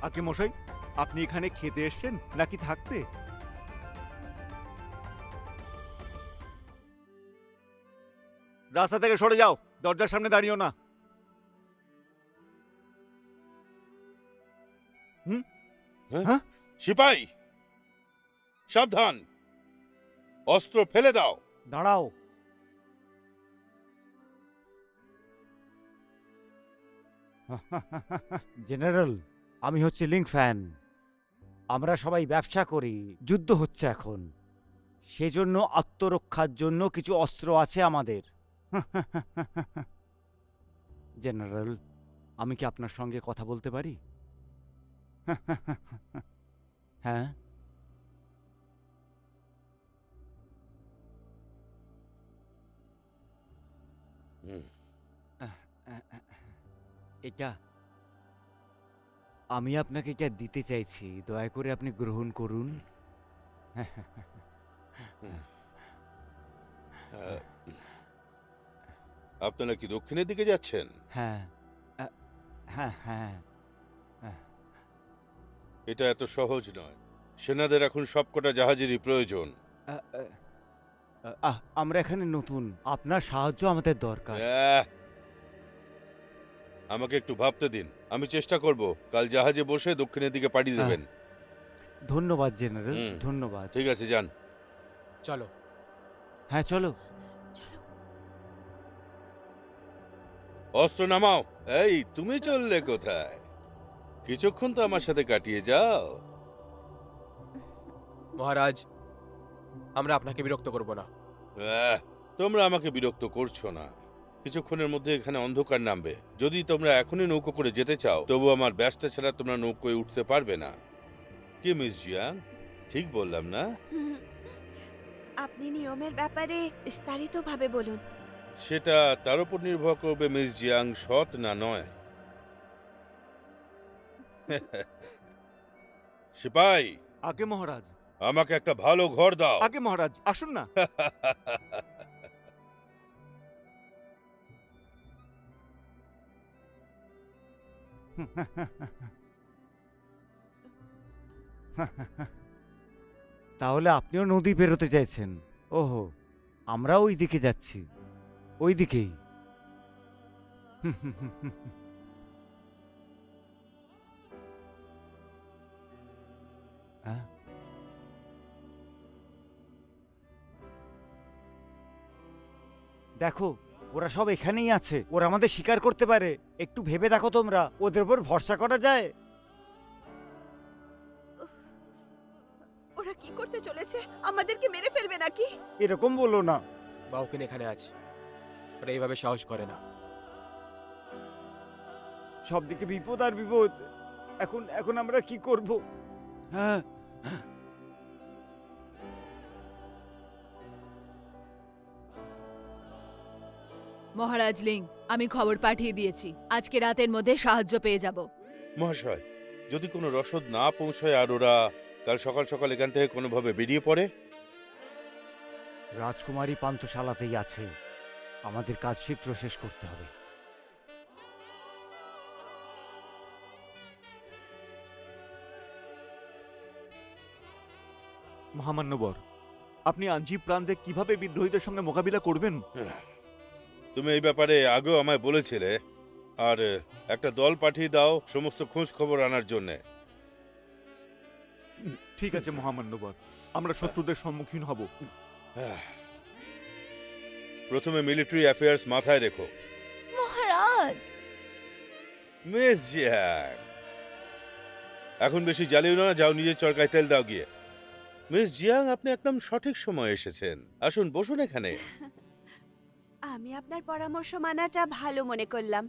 আগে মশাই, আপনি এখানে খেতে এসেছেন নাকি থাকতে? রাস্তা থেকে সরে যাও, দরজার সামনে দাঁড়িও না। সিপাই, সাবধান, অস্ত্র ফেলে দাও। দাঁড়াও। জেনারেল, আমি হচ্ছে লিঙ্ক ফ্যান। আমরা সবাই ব্যবসা করি, যুদ্ধ হচ্ছে এখন, সেজন্য আত্মরক্ষার জন্য কিছু অস্ত্র আছে আমাদের। জেনারেল, আমি কি আপনার সঙ্গে কথা বলতে পারি? হ্যাঁ। হুম, এটা আমি আপনাকে এটা দিতে চাইছি, দয়া করে আপনি গ্রহণ করুন। আপনারা কি দক্ষিণের দিকে যাচ্ছেন? হ্যাঁ, হ্যাঁ, হ্যাঁ। এটা এত সহজ নয়। সেনাদের এখন সবকটা জাহাজেরই প্রয়োজন। আমরা এখানে নতুন, আপনার সাহায্য আমাদের দরকার। আহ! আমাকে একটু ভাবতে দিন, আমি চেষ্টা করব কাল জাহাজে বসে দক্ষিণের দিকে পাড়ি দেবেন। ধন্যবাদ জেনারেল, হুম। ধন্যবাদ। ঠিক আছে, যান। চলো। হ্যাঁ, চলো। অস্ত্র নামাও। এই, তুমি চললে কোথায়? কিছুক্ষণ তো আমার সাথে কাটিয়ে যাও। মহারাজ, আমরা আপনাকে বিরক্ত করব না। তোমরা আমাকে বিরক্ত করছো না। কিছুক্ষণের মধ্যে এখানে অন্ধকার নামবে। যদি তোমরা এখনই নৌকো করে যেতে চাও, তবু আমার ব্যস্ত ছাড়া তোমরা নৌকোয় উঠতে পারবে না। কি মিস জিয়াং, ঠিক বললাম না? আপনি নিয়মের ব্যাপারে বিস্তারিতভাবে বলুন। সেটা তার উপর নির্ভর করবে মিস জিয়াং সৎ না নয়। সিপাই, আগে মহারাজ, আমাকে একটা ভালো ঘর দাও। আগে মহারাজ, আসুন না। তাহলে আপনিও নদী পেরোতে চাইছেন? ওহো, আমরা ওই দিকে যাচ্ছি, ওই দিকেই। হ্যাঁ? দেখো, ওরা সব এখানেই আছে, ওরা আমাদের শিকার করতে পারে। একটু ভেবে দেখো তোমরা, ওদের উপর ভরসা করা যায়? ওরা কি করতে চলেছে? আমাদেরকে মেরে ফেলবে নাকি? এরকম বলো না। বাউকিন এখানে আছে, ওরা এইভাবে সাহস করে না। সবদিকে বিপদ আর বিপদ। এখন এখন আমরা কি করব? হ্যাঁ, মহারাজ লিং, আমি খবর পাঠিয়ে দিয়েছি, আজকে রাতের মধ্যে সাহায্য পেয়ে যাব। মহাশয়, যদি কোনো রসদ না পৌঁছায় আর ওরা কাল সকাল সকাল এখান থেকে কোনোভাবে বেরিয়ে পড়ে? রাজকুমারী পান্থশালাতেই আছে, আমাদের কাজ শীঘ্র শেষ করতে হবে। মহামান্যবর, আপনি আঞ্জি প্রান্তে কিভাবে বিদ্রোহীদের সঙ্গে মোকাবিলা করবেন? তুমি এই ব্যাপারে আগেও আমায় বলেছিলে। আর একটা দল পাঠিয়ে দাও সমস্ত খোঁজ খবর আনার জন্যে। ঠিক আছে মহামান্যবর, আমরা শত্রুদের সম্মুখীন হব। প্রথমে মিলিটারি অ্যাফেয়ার্স মাথায় রেখো। মহারাজ, মিস জিয়াং, এখন বেশি জ্বালিও না, যাও নিজের চরকায় তেল দাও গিয়ে। মিস জিয়াং, আপনি একদম সঠিক সময় এসেছেন। আসুন, বসুন এখানে। আমি আপনার পরামর্শ মানাটা ভালো মনে করলাম।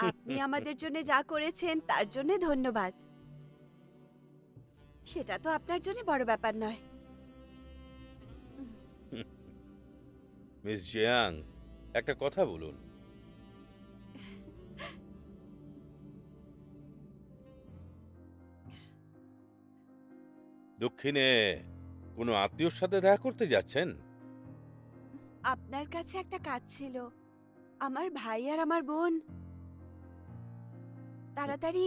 আপনি আমাদের জন্য যা করেছেন তার জন্য ধন্যবাদ। সেটা তো আপনার জন্য বড় ব্যাপার নয়। মিস জিয়াং, একটা কথা বলুন। দক্ষিণে কোনো আত্মীয়র সাথে দেখা করতে যাচ্ছেন? আপনার কাছে একটা কাজ ছিল। আমার ভাই আর আমার বোন তাড়াতাড়ি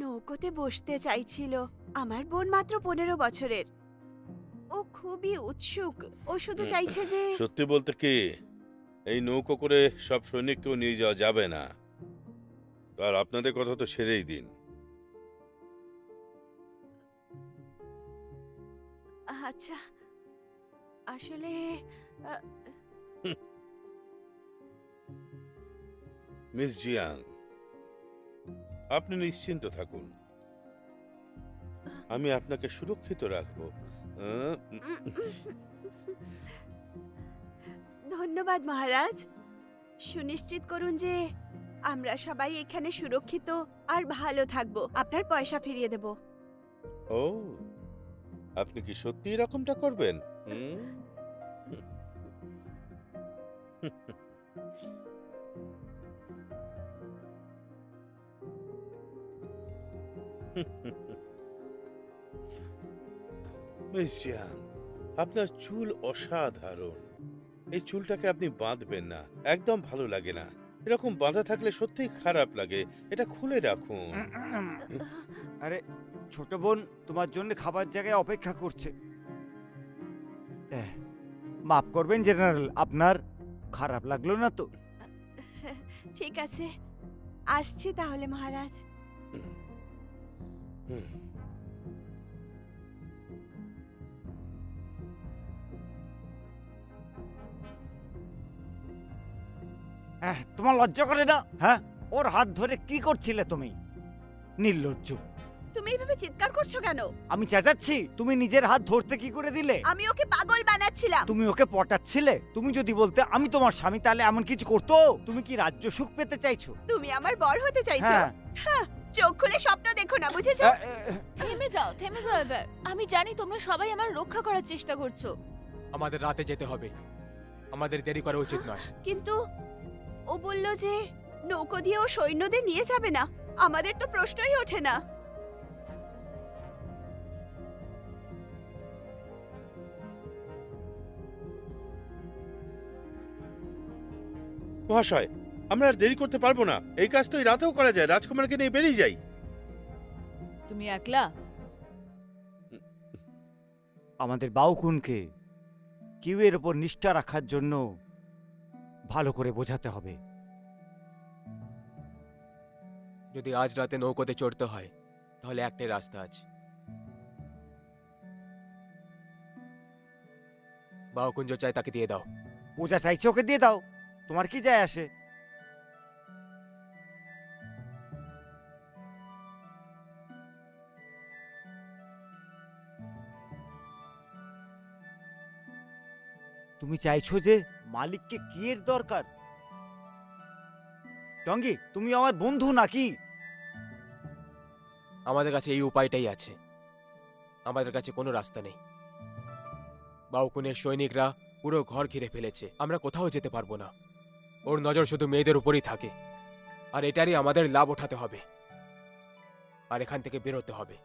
নৌকোতে বসতে চাইছিল। আমার বোন মাত্র 15 বছরের। ও খুবই উৎসুক। ও শুধু চাইছে যে সত্যি বলতে কি, এই নৌকো করে সব সৈনিককেও নিয়ে যাওয়া যাবে না। আর আপনাদের কথা তো ছেড়েই দিন। আচ্ছা, আসলে মিস জিয়াং, আপনি নিশ্চিন্ত থাকুন, আমি আপনাকে সুরক্ষিত রাখবো। ধন্যবাদ মহারাজ। সুনিশ্চিত করুন যে আমরা সবাই এখানে সুরক্ষিত আর ভালো থাকবো। আপনার পয়সা ফিরিয়ে দেব। ও, আপনি কি সত্যি এরকমটা করবেন? হুম? মিস জিয়াং, আপনার চুল অসাধারণ। এই চুলটাকে আপনি বাঁধবেন না, একদম ভালো লাগে না। এরকম বাঁধা থাকলে সত্যিই খারাপ লাগে। এটা খুলে রাখুন। আরে ছোট বোন তোমার জন্য খাবার জায়গায় অপেক্ষা করছে। মাফ করবেন জেনারেল, আপনার খারাপ লাগলো না তো? ঠিক আছে, আসছি তাহলে মহারাজ। হুম। তোমার লজ্জা করে না? হ্যাঁ, ওর হাত ধরে কি করছিলে তুমি? নির্লজ্জ। তুমি এইভাবে চিৎকার করছো কেন? আমি চেঁচাচ্ছি? তুমি নিজের হাত ধরতে কি করে দিলে? আমি ওকে পাগল বানাচ্ছিলাম। তুমি ওকে পটাচ্ছিলে? তুমি যদি বলতে আমি তোমার স্বামী, তাহলে এমন কিছু করতো? তুমি কি রাজ্য সুখ পেতে চাইছো? তুমি আমার বর হতে চাইছো? হ্যাঁ। হ্যাঁ, চোখ খুলে স্বপ্ন দেখো না, বুঝেছো? থেমে যাও এবার। আমি জানি তোমরা সবাই আমার রক্ষা করার চেষ্টা করছো। আমাদের রাতে যেতে হবে, আমাদের দেরি করা উচিত নয়। কিন্তু ও বলল যে নৌকো দিয়ে ও সৈন্যদের নিয়ে যাবে না। আমাদের তো প্রশ্নই ওঠে না। মহাশয়, আমরা আর দেরি করতে পারবো না। এই কাজ তো এই রাতেও করা যায়। রাজকুমারকে নিয়ে বেরিয়ে যাই। তুমি একলা? আমাদের বাউকুনকে কিউ এর ওপর নিষ্ঠা রাখার জন্য ভালো করে বোঝাতে হবে। যদি আজ রাতে নৌকোতে চড়তে হয়, তাহলে একটাই রাস্তা আছে। বাউকুঞ্জ চাই, তাকে দিয়ে দাও। ও যা চাইছে ওকে দিয়ে দাও, তোমার কি যায় আসে? তুমি চাইছো যে মালিককে কি এর দরকার? টঙ্গি, তুমি আমার বন্ধু নাকি? আমাদের কাছে এই উপায়টাই আছে। আমাদের কাছে কোনো রাস্তা নেই। বাউকুনের সৈনিকরা পুরো ঘর ঘিরে ফেলেছে, আমরা কোথাও যেতে পারবো না। ওর নজর শুধু মেয়েদের উপরই থাকে, আর এটারই আমাদের লাভ ওঠাতে হবে, আর এখান থেকে বেরোতে হবে।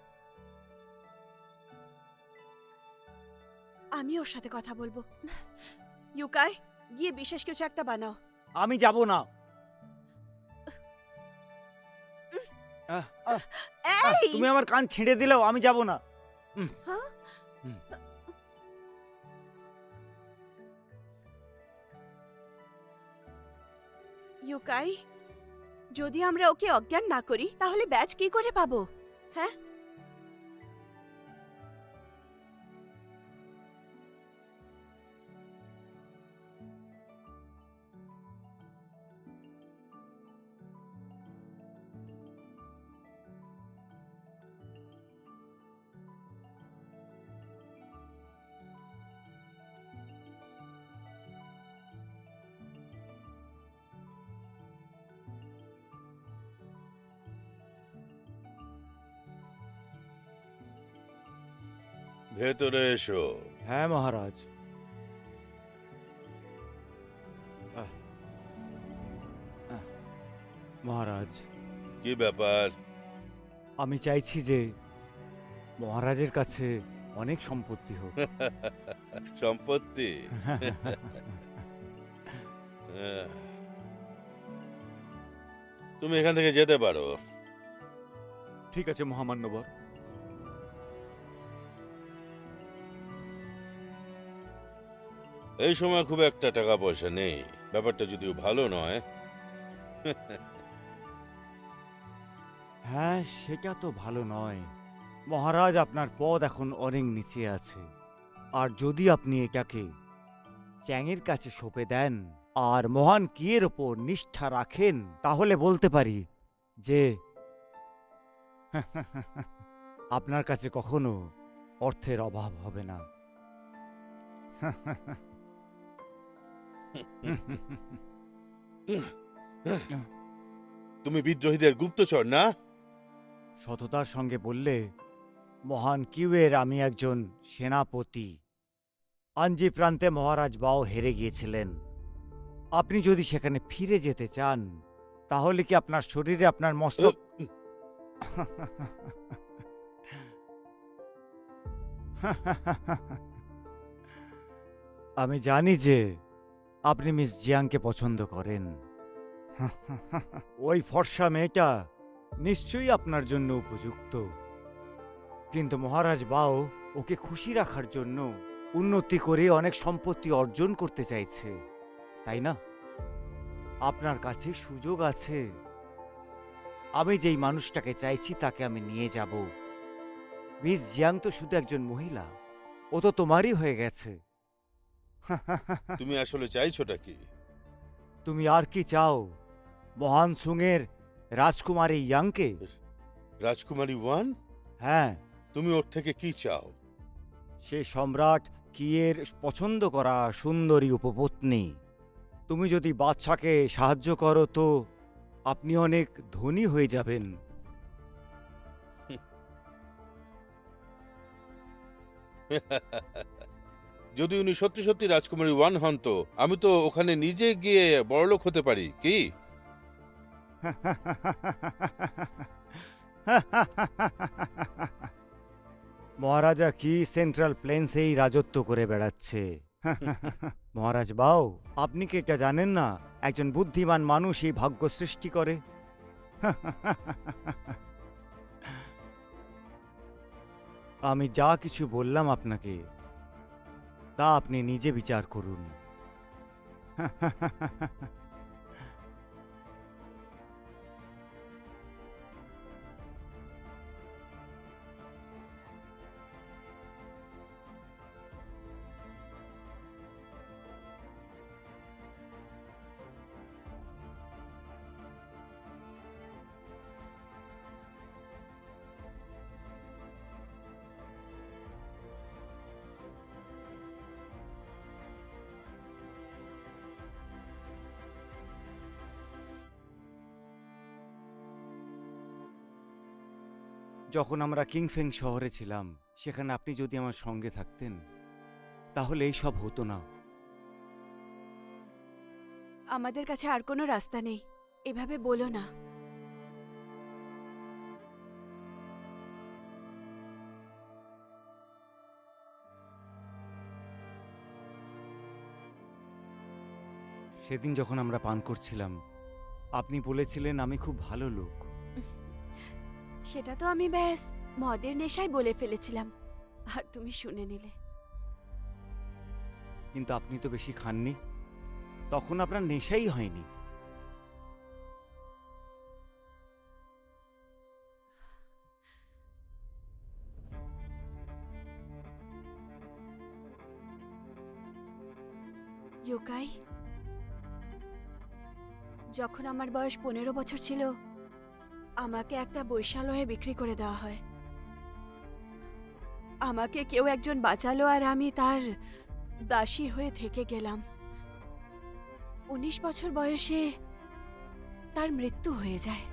আমি ওর সাথে কথা বলবো। ইউকাই, গিয়ে বিশেষ কিছু একটা বানাও। আমি যাব না। এই তুমি আমার কান ছিঁড়ে দিলেও আমি যাব না। হ্যাঁ? ইউকাই, যদি আমরা ওকে অজ্ঞান না করি তাহলে ব্যাচ কি করে পাবো? হ্যাঁ, ভেতরে এসো। হ্যাঁ মহারাজ। মহারাজ, কি ব্যাপার? আমি চাইছি যে মহারাজের কাছে অনেক সম্পত্তি হোক। সম্পত্তি? তুমি এখান থেকে যেতে পারো। ঠিক আছে মহামান্যবর। এই সময় খুব একটা টাকা পয়সা নেই, ব্যাপারটা যদিও ভালো নয়। হ্যাঁ, সেটা তো ভালো নয়। মহারাজ, আপনার পদ এখন অনেক নিচে আছে। আর যদি আপনি এটাকে চ্যাংয়ের কাছে সঁপে দেন আর মহান কিয়ের ওপর নিষ্ঠা রাখেন, তাহলে বলতে পারি যে আপনার কাছে কখনো অর্থের অভাব হবে না। তুমি বিদ্রোহীদের গুপ্তচর না? সততার সঙ্গে বললে, মহান কিউয়ের আমি একজন সেনাপতি। আঞ্জি প্রান্তে মহারাজ বাও হেরে গিয়েছিলেন। আপনি যদি সেখানে ফিরে যেতে চান, তাহলে কি আপনার শরীরে আপনার মস্তক আমি জানি যে আপনি মিস জিয়াংকে পছন্দ করেন। ওই ফর্সা মেয়েটা নিশ্চয়ই আপনার জন্য উপযুক্ত, কিন্তু মহারাজ বাও ওকে খুশি রাখার জন্য উন্নতি করে অনেক সম্পত্তি অর্জন করতে চাইছে, তাই না? আপনার কাছে সুযোগ আছে। আমি যেই মানুষটাকে চাইছি তাকে আমি নিয়ে যাব। মিস জিয়াং তো শুধু একজন মহিলা, ও তো তোমারই হয়ে গেছে। তুমি আসলে চাইছোটা কি? তুমি আর কি চাও? মহান সুংয়ের রাজকুমারী ইয়াংকে? রাজকুমারী ওয়ান? হ্যাঁ, তুমি ওর থেকে কি চাও? সে সম্রাট কিয়ের পছন্দ করা সুন্দরী উপপত্নী। তুমি যদি বাদশাকে সাহায্য করো তো আপনি অনেক ধনী হয়ে যাবেন। যদি উনি সত্যি সত্যি রাজকুমারী ওয়ান হন তো আমি তো ওখানে নিজে গিয়ে বড়লোক হতে পারি, কি? মহারাজা কি সেন্ট্রাল প্লেন্সেই রাজত্ব করে বেড়াচ্ছে। মহারাজ বাও, আপনি কি এটা জানেন না একজন বুদ্ধিমান মানুষই ভাগ্য সৃষ্টি করে? আমি যা কিছু বললাম আপনাকে, তা আপনি নিজে বিচার করুন। যখন আমরা কিংফেং শহরে ছিলাম, সেখানে আপনি যদি আমার সঙ্গে থাকতেন, তাহলে এই সব হতো না। আমাদের কাছে আর কোনো রাস্তা নেই, এভাবে বলো না। সেদিন যখন আমরা পান করছিলাম, আপনি বলেছিলেন আমি খুব ভালো লোক। সেটা তো আমি ব্যাস মদের নেশায় বলে ফেলেছিলাম, আর তুমি শুনে নিলে। কিন্তু আপনি তো বেশি খাননি, তখন আপনার নেশাই হয়নি। ইয়োকাই, যখন আমার বয়স 15 বছর ছিল, আমাকে একটা বৈশালয়ে বিক্রি করে দেওয়া হয়। আমাকে কেউ একজন বাঁচালো আর আমি তার দাসী হয়ে থেকে গেলাম। 19 বছর বয়সে তার মৃত্যু হয়ে যায়।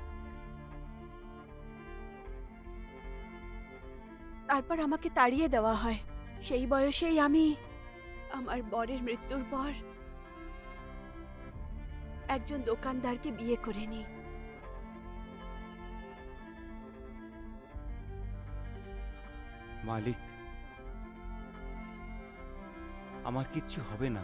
তারপর আমাকে তাড়িয়ে দেওয়া হয়। সেই বয়সেই আমি আমার বরের মৃত্যুর পর একজন দোকানদারকে বিয়ে করে নিই। মালিক, আমার কিচ্ছু হবে না।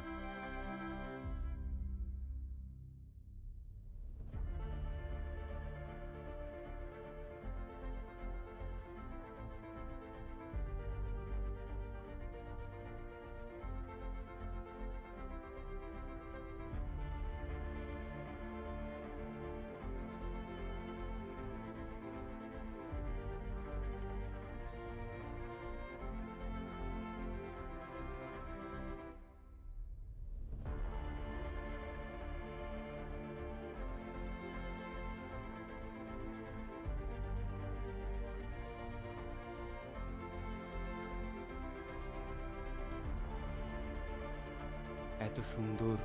সুন্দর।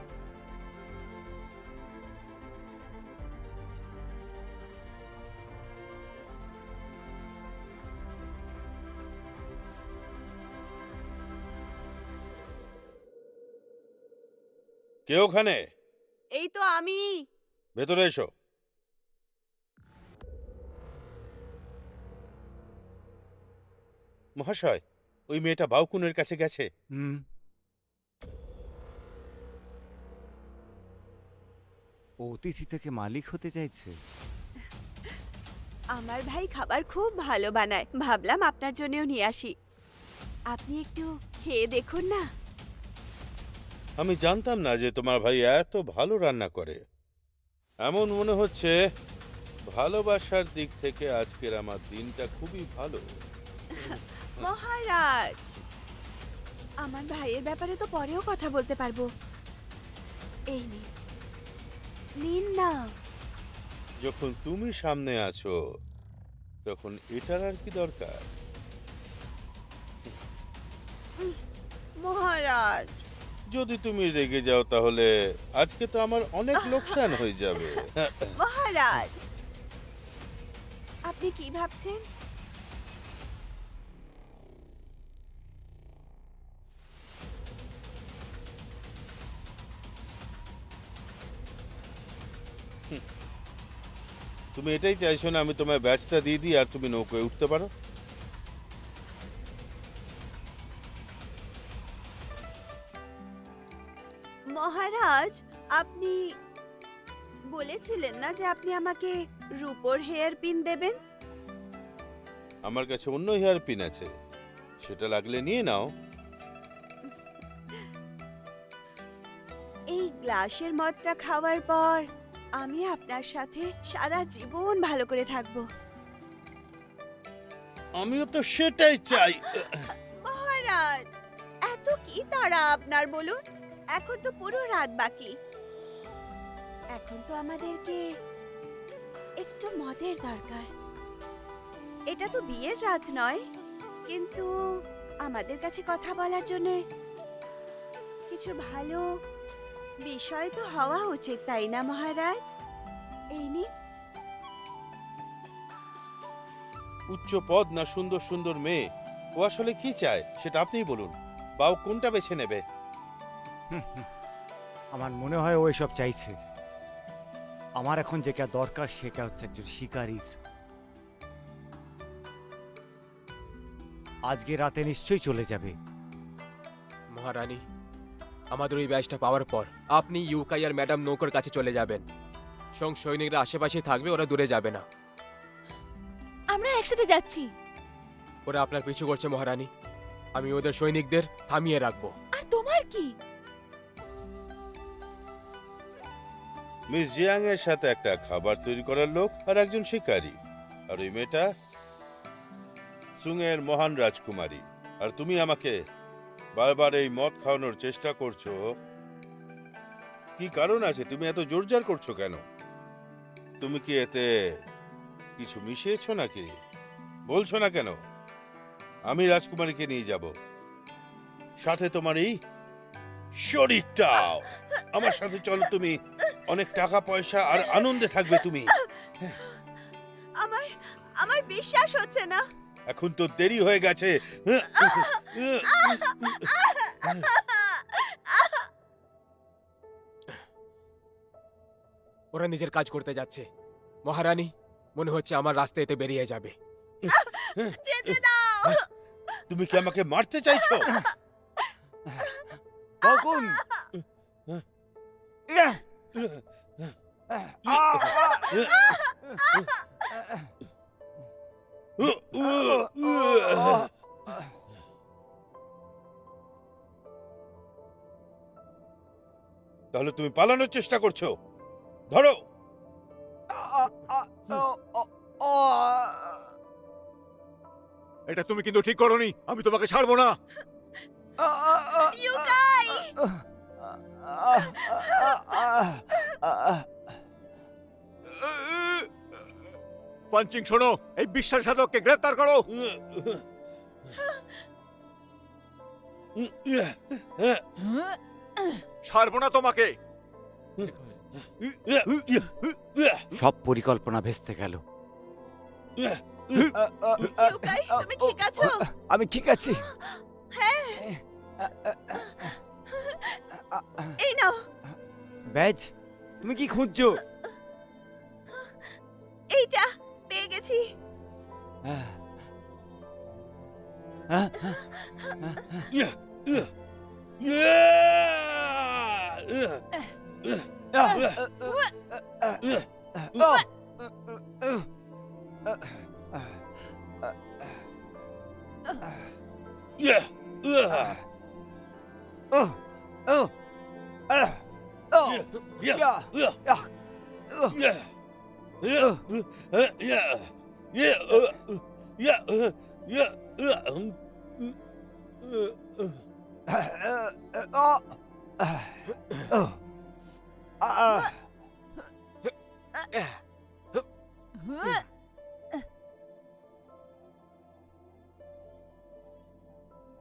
কে ওখানে? এই তো আমি। ভেতরে এসো। মহাশয়, ওই মেয়েটা বাউকুনের কাছে গেছে। হুম। ও অতিথি থেকে মালিক হতে চাইছে। আমার ভাই খাবার খুব ভালো বানায়, ভাবলাম আপনার জন্যও নিয়ে আসি। আপনি একটু খেয়ে দেখুন না। আমি জানতাম না যে তোমার ভাই এত ভালো রান্না করে। এমন মনে হচ্ছে ভালোবাসার দিক থেকে আজকের আমার দিনটা খুবই ভালো। মহারাজ, আমার ভাইয়ের ব্যাপারে তো পরেও কথা বলতে পারবো। এই নিন, নিন না। যখন তুমি সামনে আছো তখন এটার আর কি দরকার? মহারাজ, যদি তুমি রেগে যাও তাহলে আজকে তো আমার অনেক লোকসান হয়ে যাবে। মহারাজ, আপনি কি ভাবছেন? তুমি এটাই চাইছো না আমি তোমায় ব্যাচটা দিয়ে দিই আর তুমি নৌকায় উঠতে পারো? মহারাজ, আপনি বলেছিলেন না যে আপনি আমাকে রূপোর হেয়ার পিন দেবেন? আমার কাছে অন্য হেয়ার পিন আছে, সেটা লাগলে নিয়ে নাও। এই গ্লাসের মদটা খাওয়ার পর আমি আপনার সাথে সারা জীবন ভালো করে থাকবো। আমিও তো সেটাই চাই। মহারাজ, এত কি তাড়া আপনার বলুন? এখন তো পুরো রাত বাকি। এখন তো আমাদেরকে একটু মদের দরকার। এটা তো বিয়ের রাত নয়, কিন্তু আমাদের কাছে কথা বলার জন্য কিছু ভালো বিষয় তো হওয়া উচিত, তাই না মহারাজ? এই নিন। উচ্চ পদ না সুন্দর সুন্দর মেয়ে, ও আসলে কি চায় সেটা আপনিই বলুন। বাউ কোনটা বেছে নেবে? আমার মনে হয় ও এসব চাইছে। আমার এখন যেটা দরকার সেটা হচ্ছে একজন শিকারীর। আজকে রাতে নিশ্চয়ই চলে যাবে। মহারানী, আমাদের ওই ব্যাচটা পাওয়ার পর আপনি ইউকাই আর ম্যাডাম নৌকার কাছে চলে যাবেন। সৈনিকরা আশেপাশে থাকবে, ওরা দূরে যাবে না। আমরা একসাথে যাচ্ছি। ওরা আপনার পিছু করছে মহারানী। আমি ওদের সৈনিকদের থামিয়ে রাখবো। আর তোমার কি? মিস জিয়াং এর সাথে একটা খাবার তৈরি করার লোক আর একজন শিকারী, আর ওই মেয়েটা সুংয়ের মহান রাজকুমারী। আর তুমি আমাকে বারবার এই মদ খাওয়ানোর চেষ্টা করছো, কি কারণ আছে? তুমি এত জোরজার করছো কেন? তুমি কি এতে কিছু মিশিয়েছো নাকি? বলছো না কেন? আমি রাজকুমারীকে নিয়ে যাব, সাথে তোমার এই শরীরটাও। আমার সাথে চলো, তুমি অনেক টাকা পয়সা আর আনন্দে থাকবে তুমি। আমার আমার বিশ্বাস হচ্ছে না। এখন তো দেরি হয়ে গেছে। ওরা নিজের কাজ করতে যাচ্ছে। মহারানী, মনে হচ্ছে আমার রাস্তা এতে বেরিয়ে যাবে। যেতে দাও। তুমি কি আমাকে মারতে চাইছো? কখন? তাহলে তুমি পালানোর চেষ্টা করছো? ধরো। এটা তুমি কিন্তু ঠিক করোনি। আমি তোমাকে ছাড়বো না। ইউকাই! পাঞ্চিং, শোনো, এই বিশ্বাসঘাতককে গ্রেফতার করো। ছাড়বো না তোমাকে। সব পরিকল্পনা ভেস্তে গেল। ইউকাই, তুমি ঠিক আছো? আমি ঠিক আছি। হ্যাঁ, এই নাও। ব্যাজ, তুমি কি খুঁজছো? এইটা পেয়ে গেছি।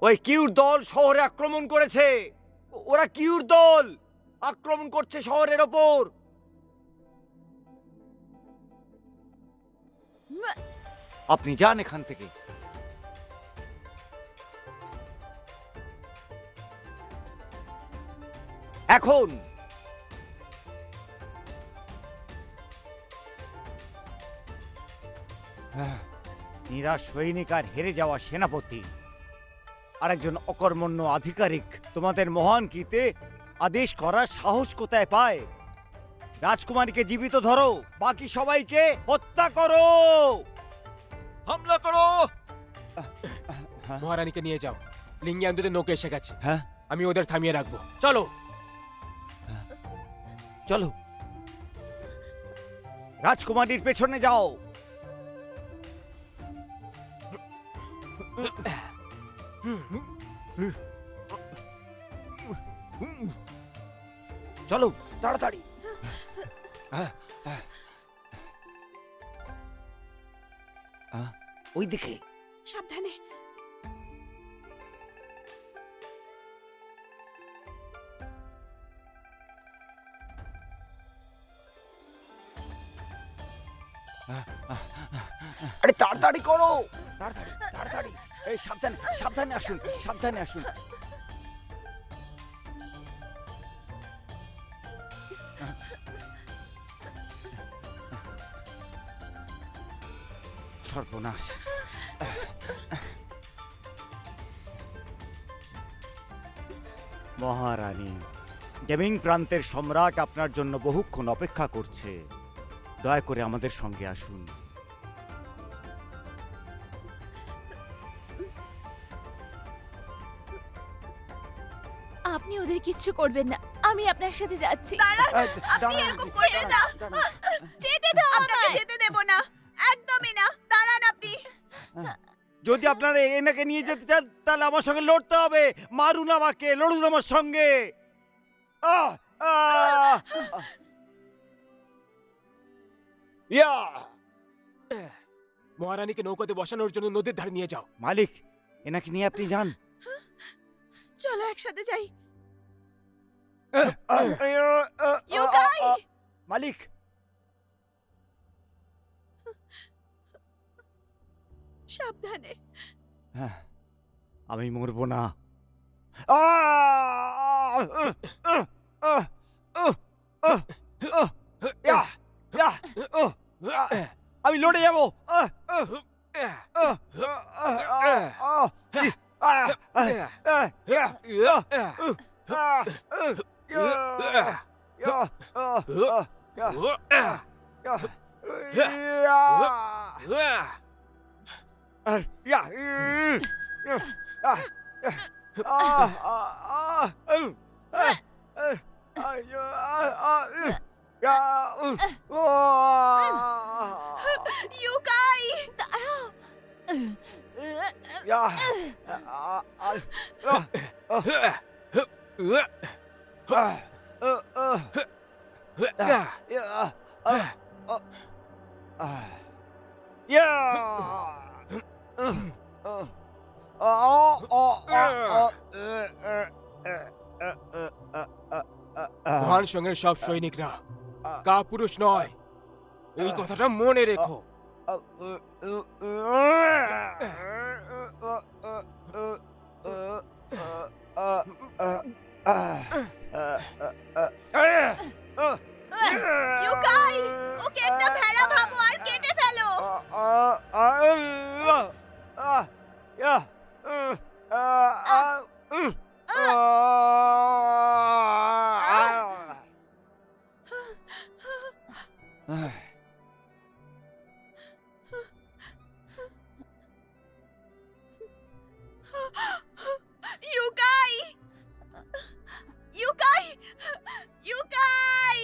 ওই কিউর দল শহরে আক্রমণ করেছে। ওরা কিউর দল আক্রমণ করছে শহরের ওপর। আপনি যান এখান থেকে। এখন নিরাশ সৈনিক আর হেরে যাওয়া সেনাপতি আর একজন অকর্মণ্য আধিকারিক তোমাদের মহান কীতে আদেশ করার সাহস কোথায় পায়? রাজকুমারীকে জীবিত ধরো, বাকি সবাইকে হত্যা করো। হামলা করো। মহারানীকে নিয়ে যাও। লিঙ্গিয়ানদের নৌকে এসে গেছে। হ্যাঁ, আমি ওদের থামিয়ে রাখবো। চলো। চলো। রাজকুমারীর পেছনে যাও। চলো তাড়াতাড়ি। ওই দিকে। সাবধানে। আরে তাড়াতাড়ি করো, তাড়াতাড়ি তাড়াতাড়ি। এই সাবধানে সাবধানে আসুন, সাবধানে আসুন। সর্বনাশ। মহারানী, গেমিং প্রান্তের সম্রাট আপনার জন্য বহুক্ষণ অপেক্ষা করছে। দয়া করে আমাদের সঙ্গে আসুন। আপনি ওদের কিচ্ছু করবেন না, আমি আপনার সাথে যাচ্ছি। আপনি এরকম করবেন না। যেতে দাও আপনাকে আমায়। যেতে দেব না, একদমই না। দাঁড়ান আপনি। যদি আপনারা এনাকে নিয়ে যেতে চান তাহলে আমার সঙ্গে লড়তে হবে। মারুন আমাকে, লড়ুন আমার সঙ্গে। আহ! আহ! ইয়া! মহারানীকে নৌকাতে বসানোর জন্য নদীর ধারে নিয়ে যাও। মালিক, এনাকে নিয়ে আপনি যান। চলো একসাথে যাই। ইউকাই! মালিক, সাবধানে। হ্যাঁ, আমি মরবো না। আমি লড়ে যাবো। ইউকাই, মহান সঙ্গের সব সৈনিকরা কাপুরুষ নয়, এই কথাটা মনে রেখো। ইউকাই, ওকে একটা ভেড়া ভাবো আর কেটে ফেলো। ইউকাই, ইউকাই, ইউকাই,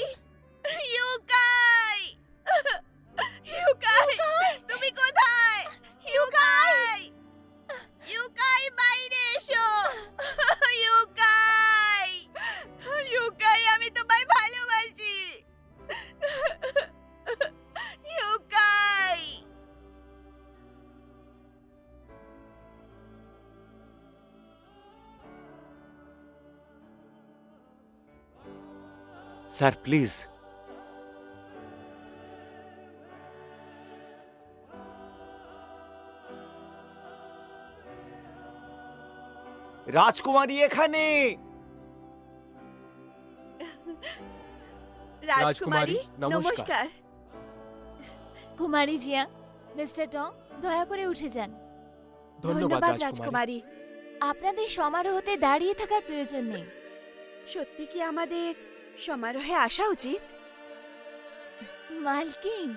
ইউকাই, ইউকাই, তুমি কোথায়? ইউকাই, ইউকাই বাইরে এসো। ইউকাই, ইউকাই, আমি তোমায় ভালোবাসি। ইউকাই। স্যার প্লিজ, রাজকুমারী এখানে। রাজকুমারী, নমস্কার। নমস্কার। কুমারী জিয়া, মিস্টার টং, দয়া করে উঠে যান। ধন্যবাদ রাজকুমারী। আপনাদের সমারোহতে দাঁড়িয়ে থাকার প্রয়োজন নেই। সত্যি কি আমাদের সমারোহে আসা উচিত? মালকিন,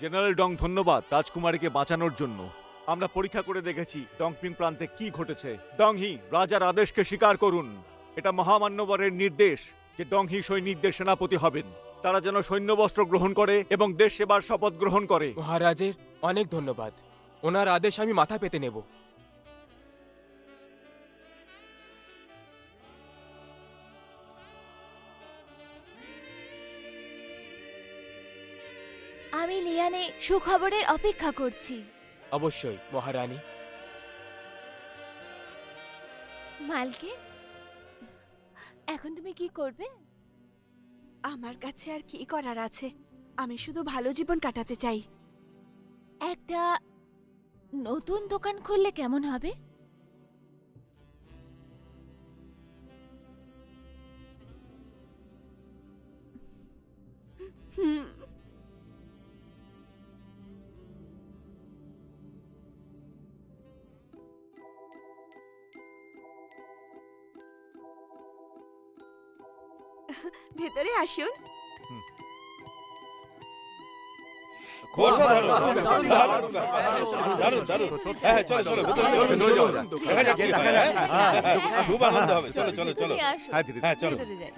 জেনারেল ডং ধন্যবাদ রাজকুমারীকে বাঁচানোর জন্য। আমরা পরীক্ষা করে দেখেছি ডংপিং প্রান্তে কি ঘটেছে। ডংহি, রাজার আদেশকে স্বীকার করুন। এটা মহামান্যবরের নির্দেশ যে ডংহি সৈনিকদের সেনাপতি হবেন। তারা যেন সৈন্যবস্ত্র গ্রহণ করে এবং দেশ সেবার শপথ গ্রহণ করে। মহারাজের অনেক ধন্যবাদ, ওনার আদেশ আমি মাথা পেতে নেব। আমি লিয়ানে সুখবরের অপেক্ষা করছি। অবশ্যই মহারানী। মালকিন, এখন তুমি কি করবে? আমার কাছে আর কি করার আছে? আমি শুধু ভালো জীবন কাটাতে চাই। একটা নতুন দোকান খুললে কেমন হবে? হুম। ভেতরে আসুন। অসাধারণ, দারুণ, দারুণ, দারুণ। হ্যাঁ, চলো, চলো, ভেতরে চলো, ভেতরে যাও। দেখা যাক কি হয়, হ্যাঁ? খুব আনন্দ হবে। চলো, চলো, চলো। তুমি আসো, হ্যাঁ দিদি, হ্যাঁ, চলো। ভেতরে যাই।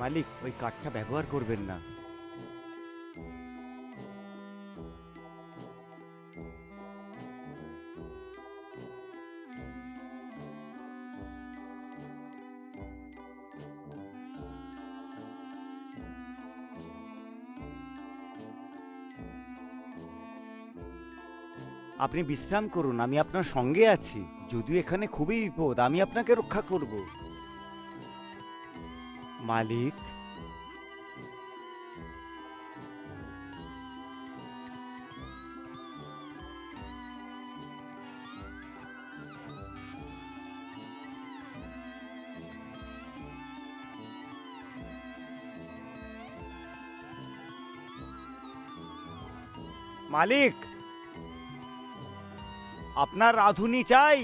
মালিক, ওই কাঠটা ব্যবহার করবেন না। আপনি বিশ্রাম করুন, আমি আপনার সঙ্গে আছি। যদিও এখানে খুবই বিপদ, আমি আপনাকে রক্ষা করব। মালিক, মালিক, আপনার রাঁধুনি চাই।